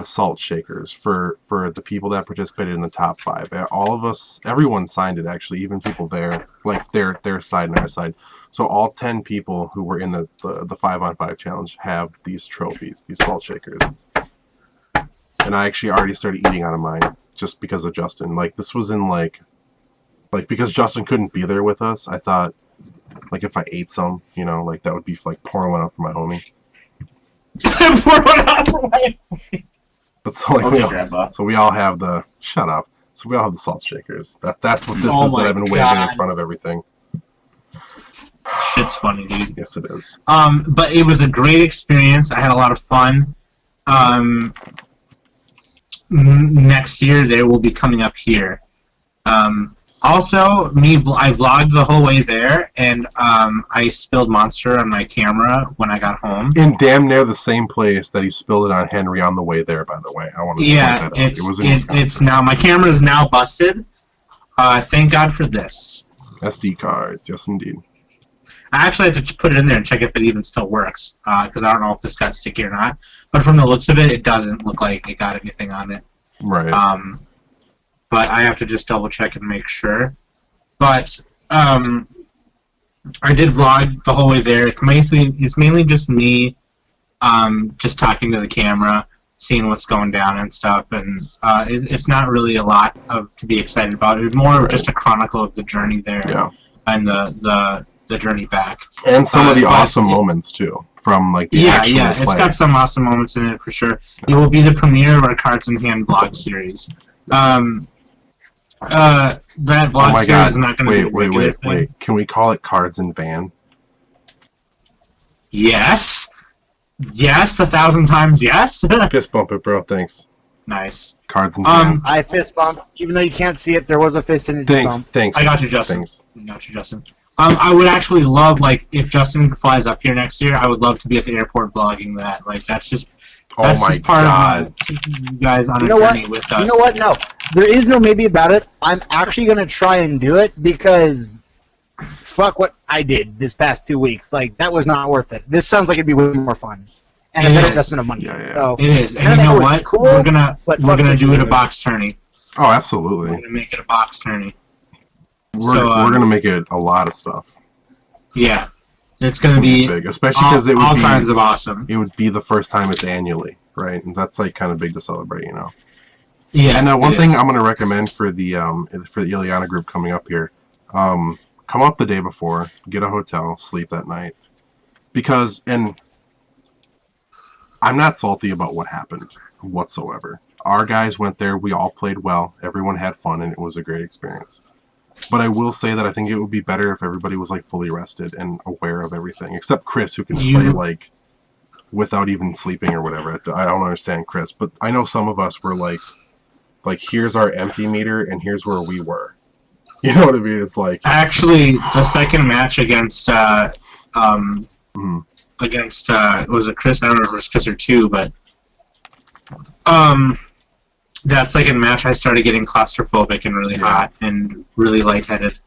C: salt shakers for the people that participated in the top 5. All of us, everyone signed it actually, even people there, like their side and our side. So all 10 people who were in the 5-on-5 challenge have these trophies, these salt shakers. And I actually already started eating out of mine just because of Justin. Like this was in like because Justin couldn't be there with us, I thought like if I ate some, like that would be like pouring one out for my homie. But so like we all have the shut up. So we all have the salt shakers. That's what this is that I've been waving in front of everything.
A: Shit's funny, dude.
C: Yes, it is.
A: But it was a great experience. I had a lot of fun. Next year they will be coming up here. Also, I vlogged the whole way there, and I spilled Monster on my camera when I got home.
C: In damn near the same place that he spilled it on Henry on the way there, by the way. I want to point that out.
A: It's now, my camera is now busted. Thank God for this.
C: SD cards, yes indeed.
A: I actually had to put it in there and check if it even still works, because I don't know if this got sticky or not. But from the looks of it, it doesn't look like it got anything on it.
C: Right.
A: But I have to just double check and make sure. But I did vlog the whole way there. It's mainly just me, just talking to the camera, seeing what's going down and stuff, and it's not really a lot to be excited about. It's more of just a chronicle of the journey there, and the journey back,
C: and some of the awesome moments too from like the actual play.
A: It's got some awesome moments in it for sure. It will be the premiere of our Cards in Hand vlog series. That vlog series is not going to be a regular thing.
C: Wait. Can we call it Cards in Van?
A: Yes, 1,000 times yes.
C: Fist bump it, bro. Thanks.
A: Nice.
C: Cards in Van.
D: I fist bump. Even though you can't see it, there was a fist in it.
C: Thanks.
A: I got you, Justin.
C: Thanks.
A: I got you, Justin. I would actually love, like, if Justin flies up here next year, I would love to be at the airport vlogging that. Like, that's just part of taking you guys on a journey with us.
D: You know what? No. There is no maybe about it. I'm actually going to try and do it because fuck what I did this past 2 weeks. Like, that was not worth it. This sounds like it'd be way more fun. And a better investment of money.
C: Yeah.
D: So,
A: it is. And you know what?
D: Cool,
A: we're gonna do it a box tourney.
C: Oh, absolutely.
A: We're gonna make it a box tourney.
C: We're gonna make it a lot of stuff.
A: Yeah, it's gonna be
C: big, especially because it would
A: all
C: be
A: kinds of awesome.
C: It would be the first time it's annually, right? And that's like kind of big to celebrate, you know.
A: Yeah.
C: And one thing I'm gonna recommend for the Ileana group coming up here, come up the day before, get a hotel, sleep that night, because I'm not salty about what happened whatsoever. Our guys went there, we all played well, everyone had fun, and it was a great experience. But I will say that I think it would be better if everybody was like fully rested and aware of everything, except Chris, who can play like without even sleeping or whatever. I don't understand Chris, but I know some of us were like here's our empty meter and here's where we were. You know what I mean? It's like
A: actually the second match against was it Chris? I don't know if it was Chris or two, but that second match I started getting claustrophobic and really hot and really lightheaded.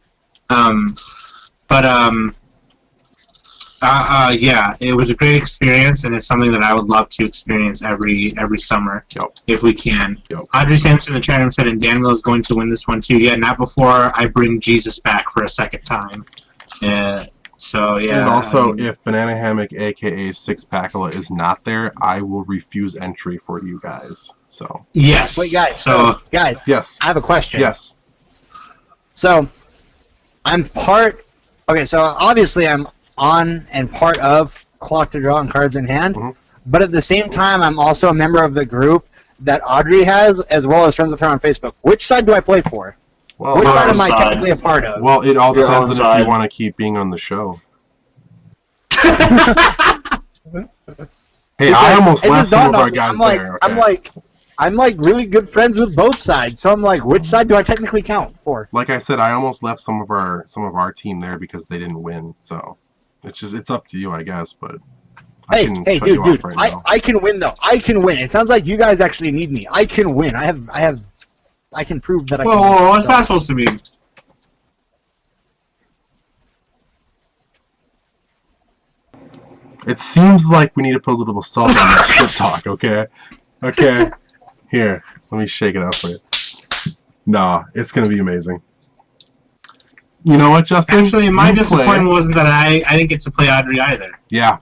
A: Yeah, it was a great experience, and it's something that I would love to experience every summer if we can. Audrey Sampson in the chat room said, and Daniel is going to win this one too. Yeah, not before I bring Jesus back for a second time. So yeah.
C: And also, if Banana Hammock, aka Six Pakkala, is not there, I will refuse entry for you guys. So
A: yes.
D: Wait, guys. Guys.
C: Yes.
D: I have a question.
C: Yes.
D: So I'm part. Okay, so obviously I'm on and part of Clock to Draw and Cards in Hand, but at the same time I'm also a member of the group that Audrey has, as well as Friends with Her on Facebook. Which side do I play for?
C: Well,
D: which side am I technically a part of?
C: Well, it all depends on if you want to keep being on the show. Hey, I almost left some of our guys there. Okay.
D: I'm like really good friends with both sides, so I'm like, which side do I technically count for?
C: Like I said, I almost left some of our team there because they didn't win. So it's up to you, I guess. But
D: hey, dude, I can win though. I can win. It sounds like you guys actually need me. I can win. I can prove that I can.
A: Whoa, what's that supposed to mean?
C: It seems like we need to put a little salt on that shit talk, okay? Okay. Here, let me shake it out for you. Nah, it's gonna be amazing. You know what, Justin?
A: Actually, my disappointment wasn't that I didn't get to play Audrey either.
C: Yeah.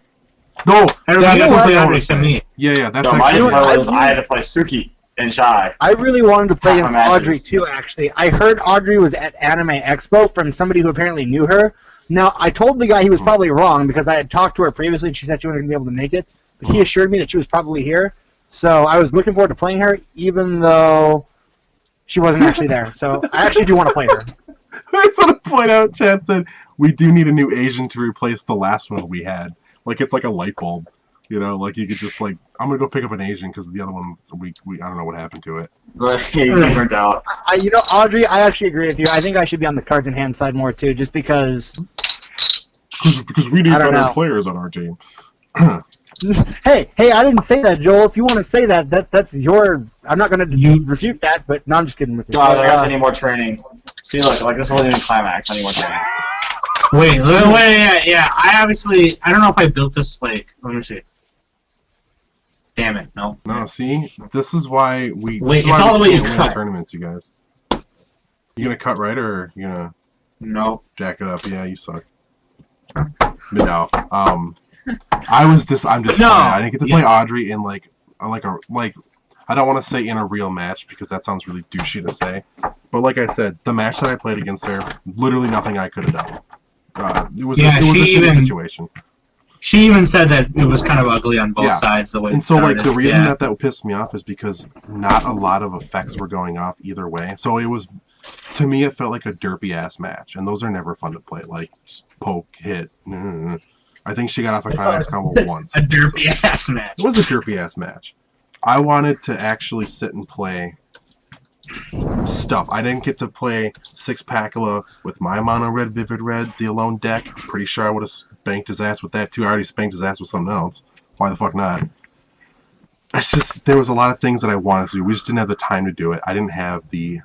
C: No,
A: everybody got to play Audrey except me.
C: Yeah, that's
E: my disappointment was I had to play Suki and Shy.
D: I really wanted to play against Audrey too, actually. I heard Audrey was at Anime Expo from somebody who apparently knew her. Now, I told the guy he was probably wrong because I had talked to her previously and she said she wasn't going to be able to make it. But he assured me that she was probably here. So I was looking forward to playing her, even though she wasn't actually there. So I actually do want to play her.
C: I just want to point out, Chad said, we do need a new Asian to replace the last one we had. Like, it's like a light bulb. You know, like you could just like, I'm going to go pick up an Asian because the other ones, I don't know what happened to it.
E: Turned out.
D: You know, Audrey, I actually agree with you. I think I should be on the Cards in Hand side more too, just because...
C: Because we need better players on our team.
D: Hey, I didn't say that, Joel. If you want to say that, that's your... I'm not going to refute that, but no, I'm just kidding with you.
E: God, I guess I need more training. See, like this wasn't even climax. I need more training.
A: Wait, yeah. I don't know if I built this, like, let me see. Damn it, no.
C: No, see? This is why we...
A: Wait, it's all the way you cut.
C: Tournaments, you guys. You gonna cut right, or you gonna...
A: No.
C: Jack it up. Yeah, you suck. But no. I'm disappointed.
A: No.
C: I didn't get to play Audrey in like I don't want to say in a real match because that sounds really douchey to say. But like I said, the match that I played against her, literally nothing I could have done. It was a shitty situation.
A: She even said that it was kind of ugly on both sides the way.
C: And so like the reason that pissed me off is because not a lot of effects were going off either way. So it was, to me, it felt like a derpy ass match, and those are never fun to play. Like poke, hit. I think she got off a climax combo once.
A: A derpy ass match.
C: It was a derpy ass match. I wanted to actually sit and play stuff. I didn't get to play 6 Pakkala with my mono red, vivid red, the alone deck. I'm pretty sure I would have spanked his ass with that too. I already spanked his ass with something else. Why the fuck not? It's just, there was a lot of things that I wanted to do. We just didn't have the time to do it. I didn't have the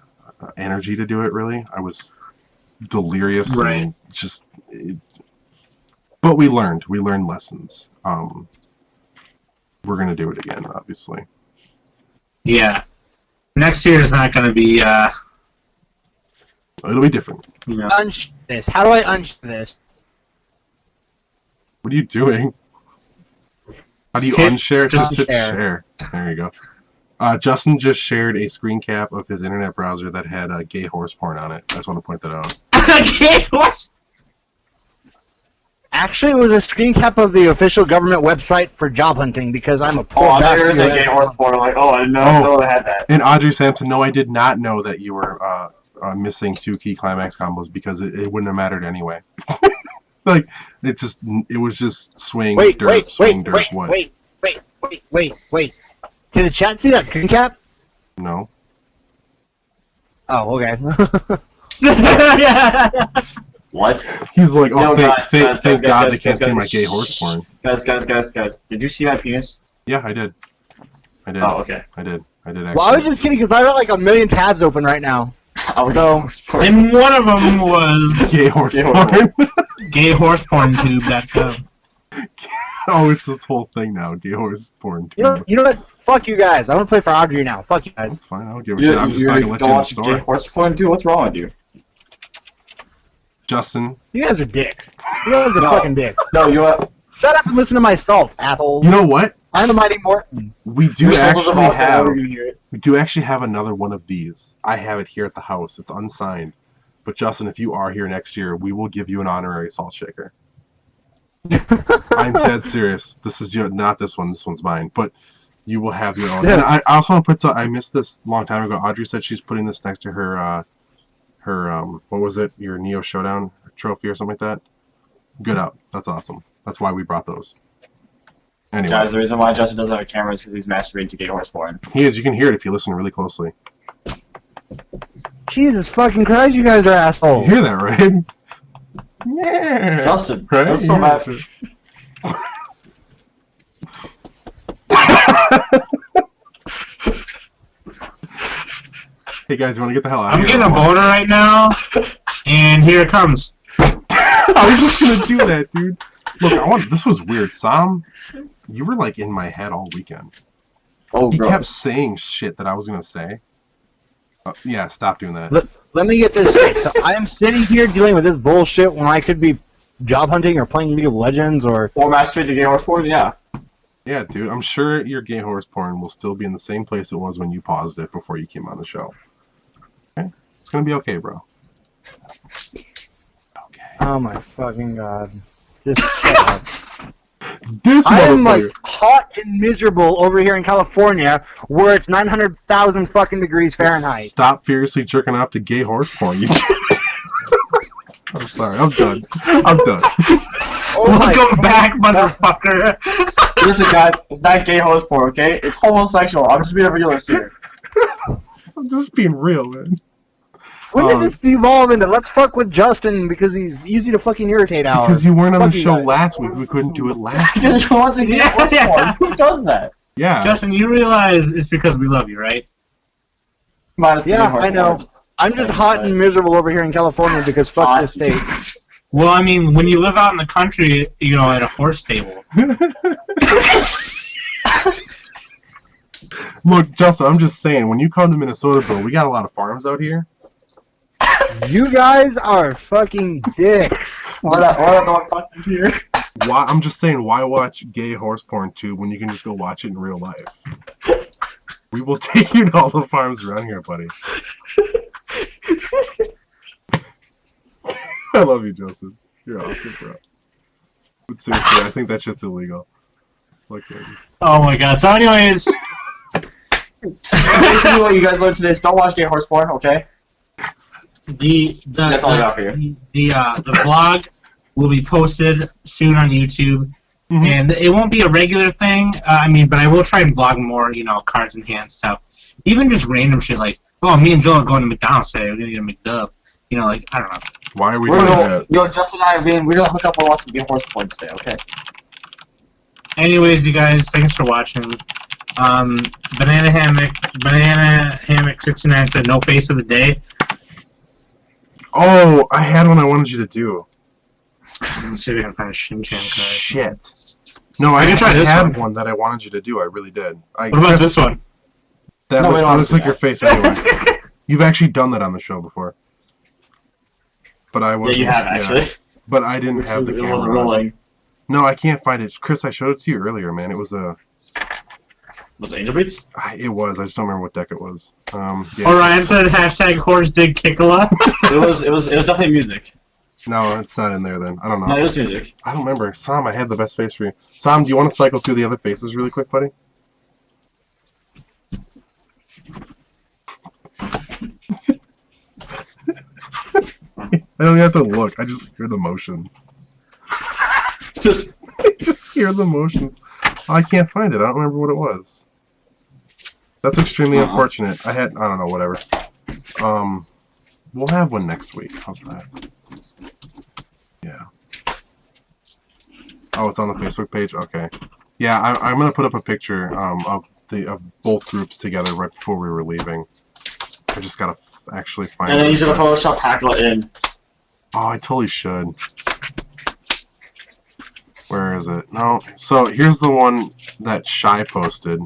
C: energy to do it, really. I was delirious.
A: Right.
C: And just... But we learned lessons. We're gonna do it again, obviously.
A: Yeah. Next year is not gonna be.
C: It'll be different.
A: You know.
D: Unshare this. How do I unshare this?
C: What are you doing? How do you unshare? Just hit share. There you go. Justin just shared a screen cap of his internet browser that had gay horse porn on it. I just want to point that out.
A: Gay horse.
D: Actually, it was a screen cap of the official government website for job hunting because I'm a poor
E: I thought
D: bastard.
E: you were saying gay horse porn. Like, I didn't know they had that.
C: And Audrey Sampson, no, I did not know that you were missing 2 key climax combos because it wouldn't have mattered anyway. Like, it was just swing,
D: Wait.
C: what?
D: Did the chat see that screen cap?
C: No.
D: Oh, okay.
E: What?
C: He's like, oh, thank God
E: guys,
C: they can't
E: guys,
C: see my gay horse porn.
E: Guys. Did you see my penis?
C: Yeah, I did.
E: Oh, okay.
C: I did actually.
D: Well, I was just kidding because I got like a million tabs open right now.
A: And one of them was
C: gay horse porn.
A: gayhorseporntube.com.
C: Oh, it's this whole thing now. Gay horse porn tube.
D: You know what? Fuck you guys. I want to play for Audrey now. Fuck you guys.
C: That's fine. I don't give a shit. I'm just not gonna let you in the
E: watch gay
C: story.
E: horse porn, dude. What's wrong with you?
C: Justin.
D: You guys are dicks. You guys are fucking dicks.
E: No, you what?
D: Shut up and listen to myself, assholes.
C: You know what?
D: I'm the Mighty Morton.
C: We do actually have another one of these. I have it here at the house. It's unsigned. But Justin, if you are here next year, we will give you an honorary salt shaker. I'm dead serious. This is not this one. This one's mine. But you will have your own. And I also want to put. I missed this a long time ago. Audrey said she's putting this next to her. What was it? Your Neo Showdown trophy or something like that. Good up. That's awesome. That's why we brought those. Anyway.
E: Guys, the reason why Justin doesn't have a camera is because he's masturbating to gay horse porn.
C: He is. You can hear it if you listen really closely.
D: Jesus fucking Christ, you guys are assholes.
C: You hear that, right? Yeah.
E: Justin,
C: right?
E: that's so bad.
C: Hey guys, you want to get the hell out
A: I'm
C: of here?
A: getting a boner right now, and here it comes.
C: I was just gonna do that, dude. Look, this was weird. Sam, you were like in my head all weekend.
E: Oh,
C: He
E: bro.
C: kept saying shit that I was gonna say. Yeah, stop doing that.
D: Let me get this straight. So I am sitting here dealing with this bullshit when I could be job hunting or playing League of Legends or
E: masturbating to gay horse porn? Yeah.
C: Yeah, dude, I'm sure your gay horse porn will still be in the same place it was when you paused it before you came on the show. Okay? It's gonna be okay, bro. Okay.
D: Oh my fucking god. Just shut up.
C: This
D: I am like
C: motherfucker.
D: hot and miserable over here in California where it's 900,000 fucking degrees Fahrenheit.
C: Stop furiously jerking off to gay horse porn. I'm sorry, I'm done.
D: Oh my
A: Welcome back, motherfucker.
E: Listen, guys, it's not gay horse porn, okay? It's homosexual. I'm just being a realist here.
C: I'm just being real, man.
D: When did this devolve into let's fuck with Justin because he's easy to fucking irritate out?
C: Because you weren't on
D: Fuck
C: the
D: you
C: show
D: guys.
C: last week, we couldn't do it last week.
E: Because you want to gay horse porn. Who does that?
C: Yeah.
A: Justin, you realize it's because we love you, right?
E: Minus the gay
D: Yeah,
E: horse
D: I know.
E: porn.
D: I'm just hot and miserable over here in California because fuck this state.
A: Well, I mean, when you live out in the country, you know, at a horse stable.
C: Look, Justin, I'm just saying, when you come to Minnesota, bro, we got a lot of farms out here.
D: You guys are fucking dicks.
E: What the fuck here?
C: Why? I'm just saying, why watch gay horse porn too when you can just go watch it in real life? We will take you to all the farms around here, buddy. I love you, Joseph. You're awesome, bro. But seriously, I think that's just illegal. Okay.
A: Oh my god. So anyways,
E: Basically, what you guys learned today is don't watch gay horse porn, okay?
A: That's
E: all I got for you.
A: The vlog will be posted soon on YouTube, and it won't be a regular thing. But I will try and vlog more, cards in hand stuff. Even just random shit like, oh, me and Joel are going to McDonald's today. We're gonna get a McDub. I don't know.
C: Why are we doing that?
E: Justin and I we're gonna hook up and watch some gay horse porn today, okay?
A: Anyways, you guys, thanks for watching. Banana Hammock 69 said no face of the day.
C: Oh, I had one I wanted you to do.
A: Let's see if we can find a Shin-Chan card.
C: Shit. No, I
A: can try this
C: had
A: one.
C: one that I wanted you to do. I really did.
A: What about this one?
C: That
E: No, we don't
C: looks
E: wanna
C: like
E: do
C: your face anyway. You've actually done that on the show before. But I
E: Yeah,
C: wasn't.
E: you have actually.
C: But I didn't have the
E: It
C: camera.
E: wasn't
C: on.
E: rolling.
C: No, I can't find it. Chris, I showed it to you earlier, man. It was a.
E: Was it Angel Beats?
C: It was. I just don't remember what deck it was. Yeah.
A: Orion said hashtag horse dig Kickala.
E: It was definitely music.
C: No, it's not in there then. I don't know.
E: No, it was music.
C: I don't remember. Sam, I had the best face for you. Sam, do you want to cycle through the other faces really quick, buddy? I don't have to look. I just hear the motions.
E: Just
C: I just hear the motions. I can't find it. I don't remember what it was. That's extremely unfortunate. I don't know, whatever. We'll have one next week. How's that? Yeah. Oh, it's on the Facebook page? Okay. Yeah, I'm gonna put up a picture of both groups together right before we were leaving. I just gotta actually find it.
E: and then he's gonna Photoshop Pakkala in.
C: Oh, I totally should. Where is it? No. So here's the one that Shy posted.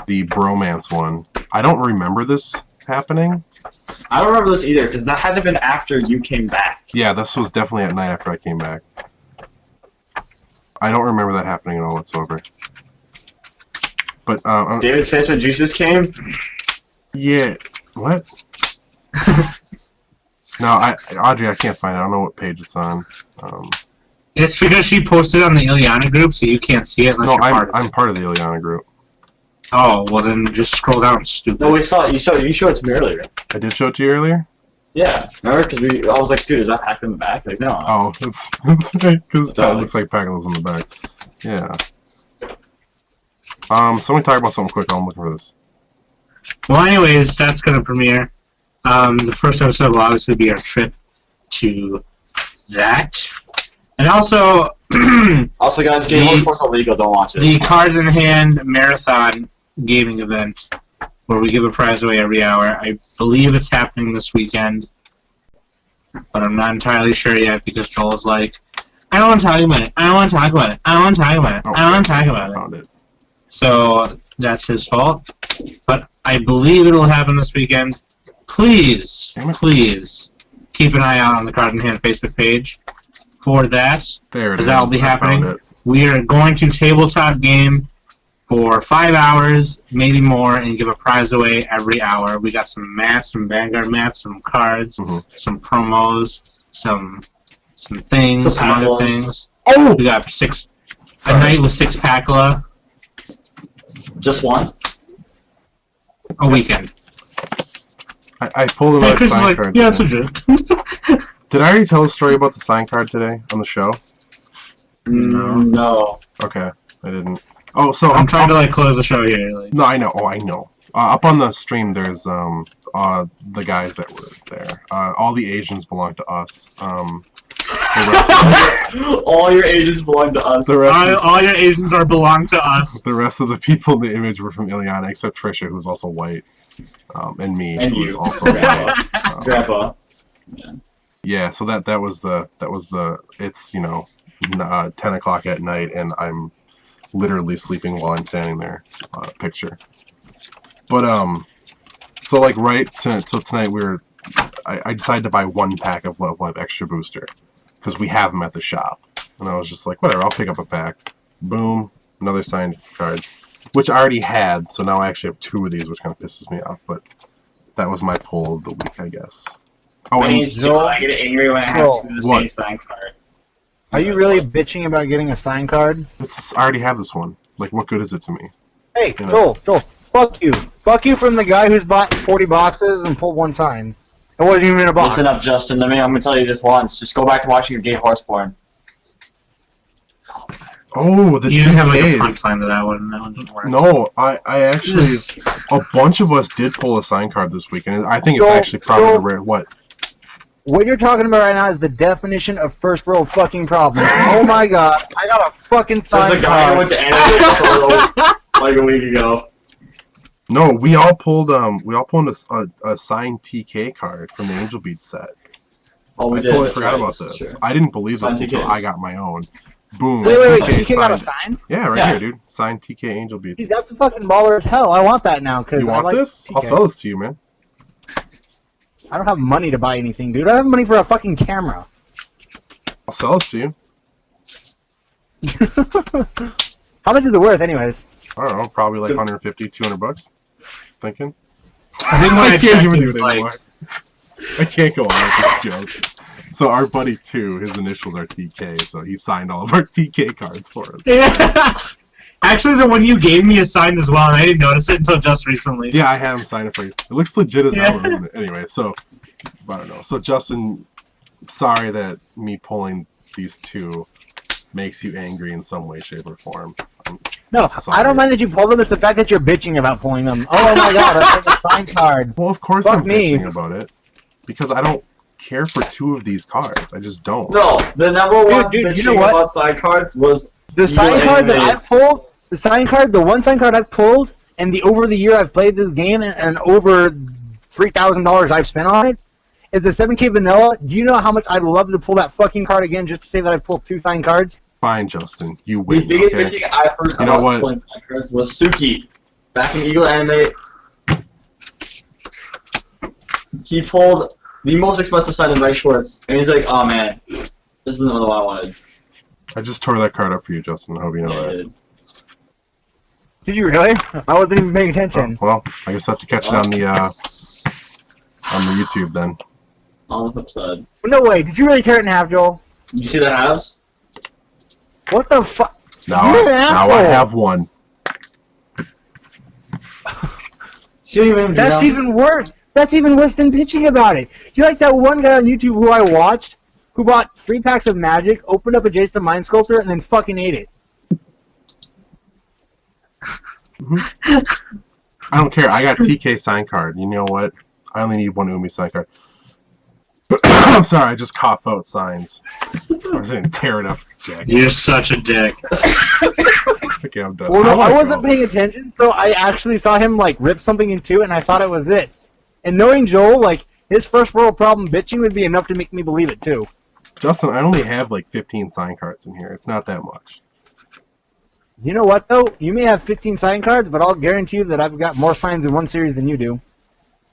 C: The bromance one. I don't remember this happening.
E: I don't remember this either because that had to have been after you came back.
C: Yeah, this was definitely at night after I came back. I don't remember that happening at all whatsoever. But
E: David's face when Jesus came.
C: yeah, what? No, Audrey, I can't find it. I don't know what page it's on.
A: It's because she posted on the Ileana group, so you can't see it unless
C: No,
A: you're part of it.
C: I'm part of the Ileana group.
A: Oh, well then just scroll down, stupid.
E: No, we saw it. You showed it to me earlier.
C: I did show it to you earlier.
E: Yeah, remember? Because I was like, dude, is that packed in the back? Like, no.
C: Oh, it's because it
E: Alex.
C: looks like Pakkala's in the back. Yeah. Somebody talk about something quick. I'm looking for this.
A: Well, anyways, that's gonna premiere. The first episode will obviously be our trip to that. And also,
E: Also, guys, Game of Sports illegal. Don't watch it.
A: the Cards in Hand Marathon gaming event, where we give a prize away every hour. I believe it's happening this weekend, but I'm not entirely sure yet because Joel's like, I don't want to talk about it. I don't want to talk about it. I don't want to talk about it. I don't want to talk about it.
C: Found it.
A: So that's his fault. But I believe it'll happen this weekend. Please, please keep an eye out on the Card in Hand Facebook page for that.
C: There it is.
A: That'll be
C: I found
A: happening.
C: it.
A: We are going to tabletop game for 5 hours, maybe more, and give a prize away every hour. We got some mats, some Vanguard mats, some cards, some promos, some things,
E: Some
A: some other
E: Pakkalas.
A: things.
C: Oh!
A: We got a night with 6 Pakkala,
E: Just one.
A: a weekend.
C: I pulled
A: Hey,
C: another
A: Chris is
C: sign
A: like,
C: card.
A: yeah, it's
C: today.
A: legit.
C: Did I already tell the story about the sign card today on the show?
E: No.
C: Okay, I didn't. Oh, so
A: I'm trying to like close the show here. Like.
C: No, I know. Oh, I know. Up on the stream, there's the guys that were there. All the Asians belong to us. The rest
E: All your agents belong to us.
C: The rest of-
A: All your Asians belong to us.
C: the rest of the people in the image were from Ileana, except Trisha, who's also white, and me,
E: And
C: who's
E: you.
C: also white.
E: Grandpa.
C: Yeah, so that was the it's 10 o'clock at night, and I'm literally sleeping while I'm standing there. Picture. But so like so tonight we were I decided to buy 1 pack of Love Live Extra Booster because we have them at the shop, and I was just like, whatever, I'll pick up a pack. Boom, another signed card, which I already had, so now I actually have 2 of these, which kind of pisses me off. But that was my pull of the week, I guess. Oh,
E: I
C: and
E: get angry when I have 2 of the same sign card.
D: Are you really bitching about getting a sign card?
C: I already have this one. Like, what good is it to me?
D: Hey,
C: You know.
D: Joel, fuck you. Fuck you from the guy who's bought 40 boxes and pulled 1 sign. It wasn't even in a box.
E: Listen up, Justin. I'm gonna tell you this once. Just go back to watching your gay horse porn.
C: Oh, the
A: You didn't have like a
C: TKs.
A: punchline to that one. That one didn't work.
C: No, I actually, a bunch of us did pull a sign card this week, and I think it's
D: Joel,
C: actually probably
D: Joel.
C: the rare. What?
D: What you're talking about right now is the definition of first world fucking problem. Oh my god, I got a fucking
E: Says
D: sign
E: the guy who went
D: card.
E: to anime like a week ago.
C: No, we all pulled a signed TK card from the Angel Beats set.
E: Oh, we
C: I
E: did.
C: totally
E: That's
C: forgot
E: right,
C: about
E: that's
C: this.
E: true.
C: I didn't believe this
E: Signed
C: until
E: TKs.
C: I got my own. Boom.
D: Wait,
C: TK
D: TK got a
C: signed.
D: sign?
C: Yeah, right
E: Yeah.
C: here, dude. Signed TK Angel Beats.
D: Dude, that's a fucking baller as hell. I want that now, because
C: You
D: I
C: want
D: like
C: this?
D: TK.
C: I'll sell this to you, man.
D: I don't have money to buy anything, dude. I have money for a fucking camera.
C: I'll sell this to you.
D: How much is it worth, anyways?
C: I don't know, probably like 150, 200 bucks. Thinking.
A: I think when I
C: can't
A: checked,
C: even
A: it
C: do
A: was
C: it
A: like,
C: anymore. I can't go on with this joke. So our buddy too, his initials are TK, so he signed all of our TK cards for us.
A: yeah. Actually, the one you gave me is signed as well, and I didn't notice it until just recently.
C: Yeah, I had him sign it for you. It looks legit as hell,
A: Yeah.
C: doesn't it? Anyway, so I don't know. So Justin, sorry that me pulling these 2 makes you angry in some way, shape, or form.
D: No,
C: Sorry.
D: I don't mind that you pulled them. It's the fact that you're bitching about pulling them. Oh my god, I pulled a sign card.
C: Well, of course
D: Fuck
C: I'm
D: me.
C: bitching about it because I don't care for 2 of these cards. I just don't.
E: No, the number one
D: Dude,
E: bitching
D: you know what?
E: about side cards was
D: The sign
E: Evil
D: card that
E: Anime.
D: I pulled, the 1 sign card I've pulled, and the over the year I've played this game, and over $3,000 I've spent on it, is the 7K Vanilla. Do you know how much I'd love to pull that fucking card again just to say that I pulled 2 signed cards?
C: Fine, Justin. You
E: the
C: win.
E: biggest
C: Okay?
E: bitching I heard
C: You know
E: about
C: what?
E: playing side cards was Suki. Back in Eagle Anime, he pulled the most expensive side in Rice Schwartz, and he's like, oh man, this is the one I wanted.
C: I just tore that card up for you, Justin. I hope you know
E: Yeah,
C: that.
E: he did.
D: Did you really? I wasn't even paying
C: Oh,
D: attention.
C: well, I guess I have to catch it on the YouTube then.
E: On the flip side.
D: No way. Did you really tear it in half, Joel?
E: Did you see the halves?
D: What the fuck?
C: Now,
D: You're an
C: now I
D: asshole.
C: have one.
E: See what you mean?
D: That's even worse. That's even worse than bitching about it. You're like that one guy on YouTube who I watched, who bought 3 packs of Magic, opened up a Jason Mind Sculptor, and then fucking ate it.
C: I don't care. I got TK sign card. You know what? I only need 1 Umi sign card. I'm sorry. I just cough out signs. I was going to tear it up, Jack.
A: You're such a dick.
C: Okay, I'm done.
D: Well, no, I
C: wanna
D: wasn't
C: go.
D: paying attention, so I actually saw him like rip something in 2, and I thought it was it. And knowing Joel, like his first world problem bitching would be enough to make me believe it too.
C: Justin, I only have like 15 sign cards in here. It's not that much.
D: You know what though? You may have 15 sign cards, but I'll guarantee you that I've got more signs in one series than you do.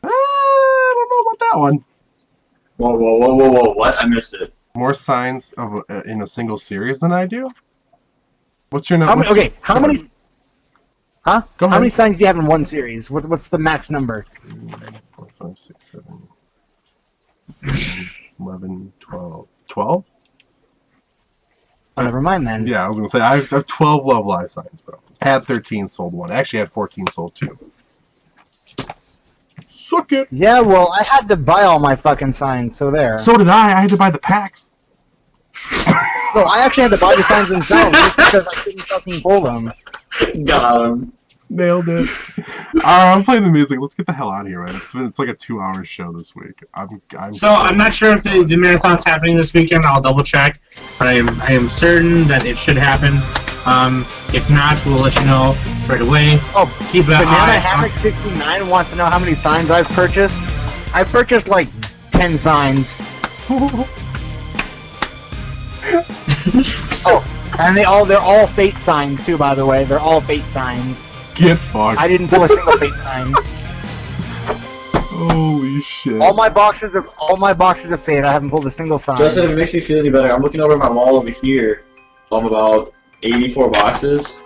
C: I don't know about that one.
E: Whoa, what? I missed it.
C: More signs of in a single series than I do? What's your
D: How
C: number?
D: many? Okay, how many? Huh?
C: Go
D: How many
C: ahead.
D: signs do you have in one series? What's the max number?
C: 4, 5, 6, 7, 11, 12. 12?
D: Oh, never mind then.
C: Yeah, I was going to say, I have 12 Love Live signs, bro. Had 13, sold 1. Actually, had 14, sold 2. Suck it!
D: Yeah, well, I had to buy all my fucking signs, so there.
C: So did I. I had to buy the packs.
D: No, I actually had to buy the signs themselves just because I couldn't fucking pull them.
E: Got him.
C: Nailed it. I'm playing the music. Let's get the hell out of here, man. It's like a 2-hour show this week.
A: So I'm not sure if the marathon's happening this weekend. I'll double check, but I am certain that it should happen. If not, we'll let you know right away.
D: Oh,
A: Keep an
D: Banana
A: eye.
D: Hammock 69 wants to know how many signs I've purchased. I purchased like 10 signs. Oh, and they're all fate signs too, by the way. They're all fate signs.
C: Get fucked.
D: I didn't pull a single fate sign.
C: Holy Holy shit.
D: All my boxes of Fate. I haven't pulled a single sign.
E: Justin, if it makes you feel any better, I'm looking over my wall over here of about 84 boxes.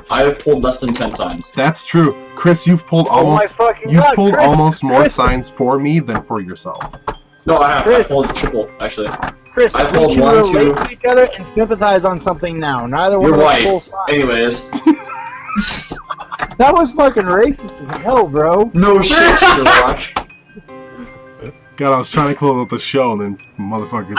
E: I've pulled less than 10 signs.
C: That's true. Chris, you've pulled
D: Oh my
C: almost
D: fucking
C: you've
D: God,
C: pulled
D: Chris,
C: almost more
D: Chris.
C: signs for me than for yourself.
E: No, I have.
D: Chris.
E: I pulled triple, actually.
D: Chris,
E: I
D: we
E: pulled
D: can
E: one,
D: relate
E: two.
D: to each other and sympathize on something now. Neither one
E: You're
D: of us
E: white.
D: full signs.
E: Anyways.
D: That was fucking racist as hell, bro.
E: No shit, Sherlock.
C: God, I was trying to close out the show and then motherfuckers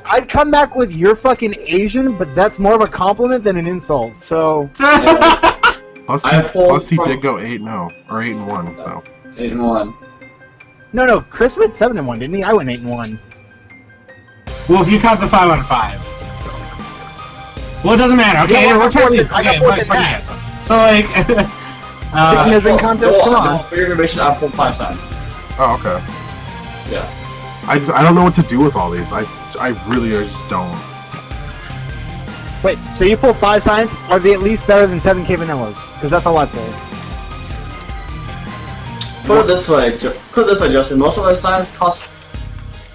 D: I'd come back with you're fucking Asian, but that's more of a compliment than an insult. So
C: Plus
E: I pulled
C: he
E: from-
C: did go 8-0 or 8-1, so
E: 8-1.
D: no, Chris went 7-1, didn't he? I went 8-1.
A: Well, if you count the 5 out of 5. Well, it doesn't matter. Okay,
D: Yeah,
A: we're turning.
D: I got
A: Okay,
D: more
A: fuck
D: than that.
A: yes. So like,
D: Chicken is in contest, come on.
E: For your information, I pulled 5 signs.
C: oh okay.
E: Yeah.
C: I don't know what to do with all these. I really just don't.
D: Wait, so you pulled 5 signs? Are they at least better than 7K vanillas? Because that's all I pulled.
E: Put it this way, Justin. Most of my signs cost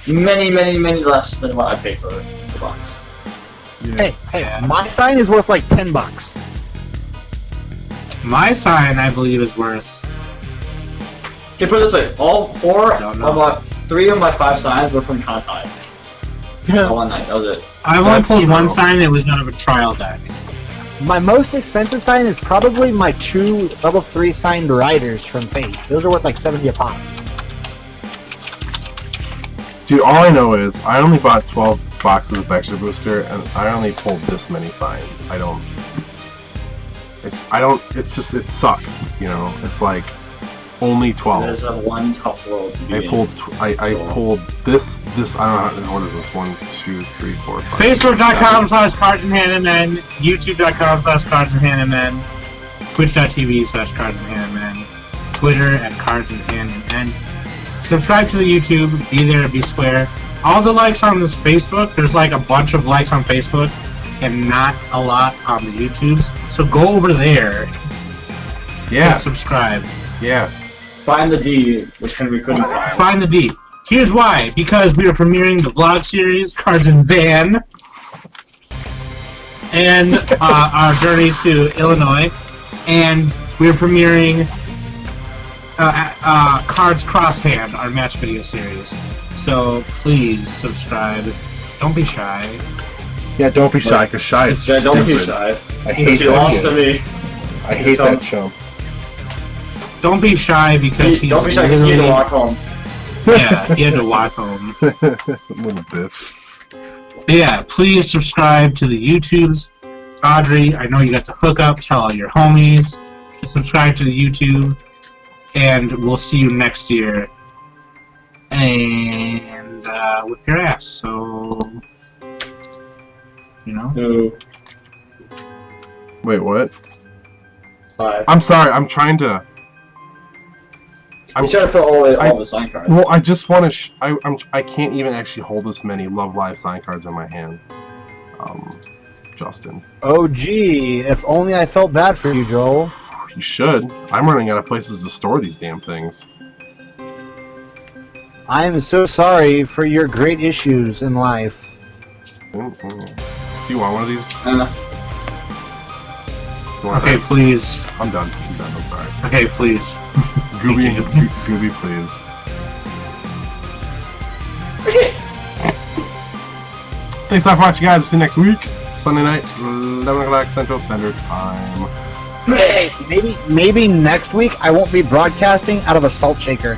E: many less than what I paid for the box.
C: Yeah.
D: Hey, my sign is worth like $10.
A: my sign, I believe, is worth.
E: Okay, put it this way. All 3 of my 5 signs were from Kantai. One night, that was it.
A: I've only
C: That's
A: pulled one
C: true.
A: sign that was none of a trial deck.
D: My most expensive sign is probably my 2 level 3 signed riders from Fate. Those are worth like 70 a pop.
C: Dude, all I know is I only bought 12 boxes of Extra Booster and I only pulled this many signs. It's just, it sucks, you know? It's like, only 12.
E: There's a one tough world to be
C: I
E: in.
C: pulled, I pulled this, I don't know, what is this? 1, 2, 3, 4, 5.
A: Facebook.com/CardsInHandMN, YouTube.com/CardsInHandMN, Twitch.tv/CardsInHandMN, Twitter at CardsInHandMN. Subscribe to the YouTube, be there, be square. All the likes on this Facebook, there's like a bunch of likes on Facebook and not a lot on the YouTubes. So go over there
C: Yeah,
A: and subscribe.
C: yeah.
E: Find the D, which we couldn't find.
A: Find the D. Here's why. Because we are premiering the vlog series, Cards in Van, and our journey to Illinois, and we are premiering Cards Crosshand, our match video series. So please subscribe. Don't be shy.
C: Yeah, don't be shy, because shy is
E: Yeah, don't be
C: stupid.
E: shy.
C: I hate
E: She lost to
C: that
E: me.
C: I hate that chump.
A: Don't be shy because he's
E: Don't be shy because he had to
A: literally-
E: walk home.
A: Yeah, he had to walk home.
C: Little bitch.
A: But yeah, please subscribe to the YouTubes. Audrey, I know you got the hookup. Tell all your homies to subscribe to the YouTube. And we'll see you next year. And whip your ass. So, you know.
E: No.
C: Wait, what?
E: 5.
C: I'm sorry, I'm trying to...
E: I'm trying to put all the sign cards.
C: Well, I just want to. I can't even actually hold this many Love Live sign cards in my hand. Justin.
D: Oh gee, if only I felt bad for you, Joel.
C: You should. I'm running out of places to store these damn things.
D: I am so sorry for your great issues in life.
C: Mm-mm. Do you want one of these? You want
A: Okay,
C: that?
A: please.
C: I'm done. I'm sorry.
A: Okay, please.
C: Gooby,
A: Thank you.
C: Gooby, please. Thanks a lot for watching, guys. See you next week. Sunday night, 11 o'clock Central Standard Time.
D: Maybe next week I won't be broadcasting out of a salt shaker.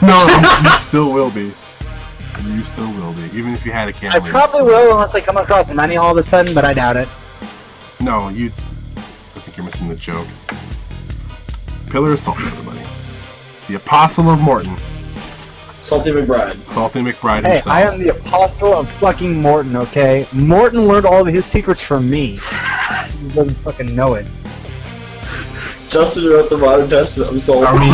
C: No, you still will be. You still will be, even if you had a camera.
D: I probably will unless I come across money all of a sudden, but I doubt it.
C: No, I think you're missing the joke. Pillar of Salt, everybody. The Apostle of Morton.
E: Salty McBride.
C: Salty McBride
D: Hey,
C: himself.
D: I am the apostle of fucking Morton, okay? Morton learned all of his secrets from me. He doesn't fucking know it.
E: Justin wrote the Modern Testament. I'm salty.
A: Are we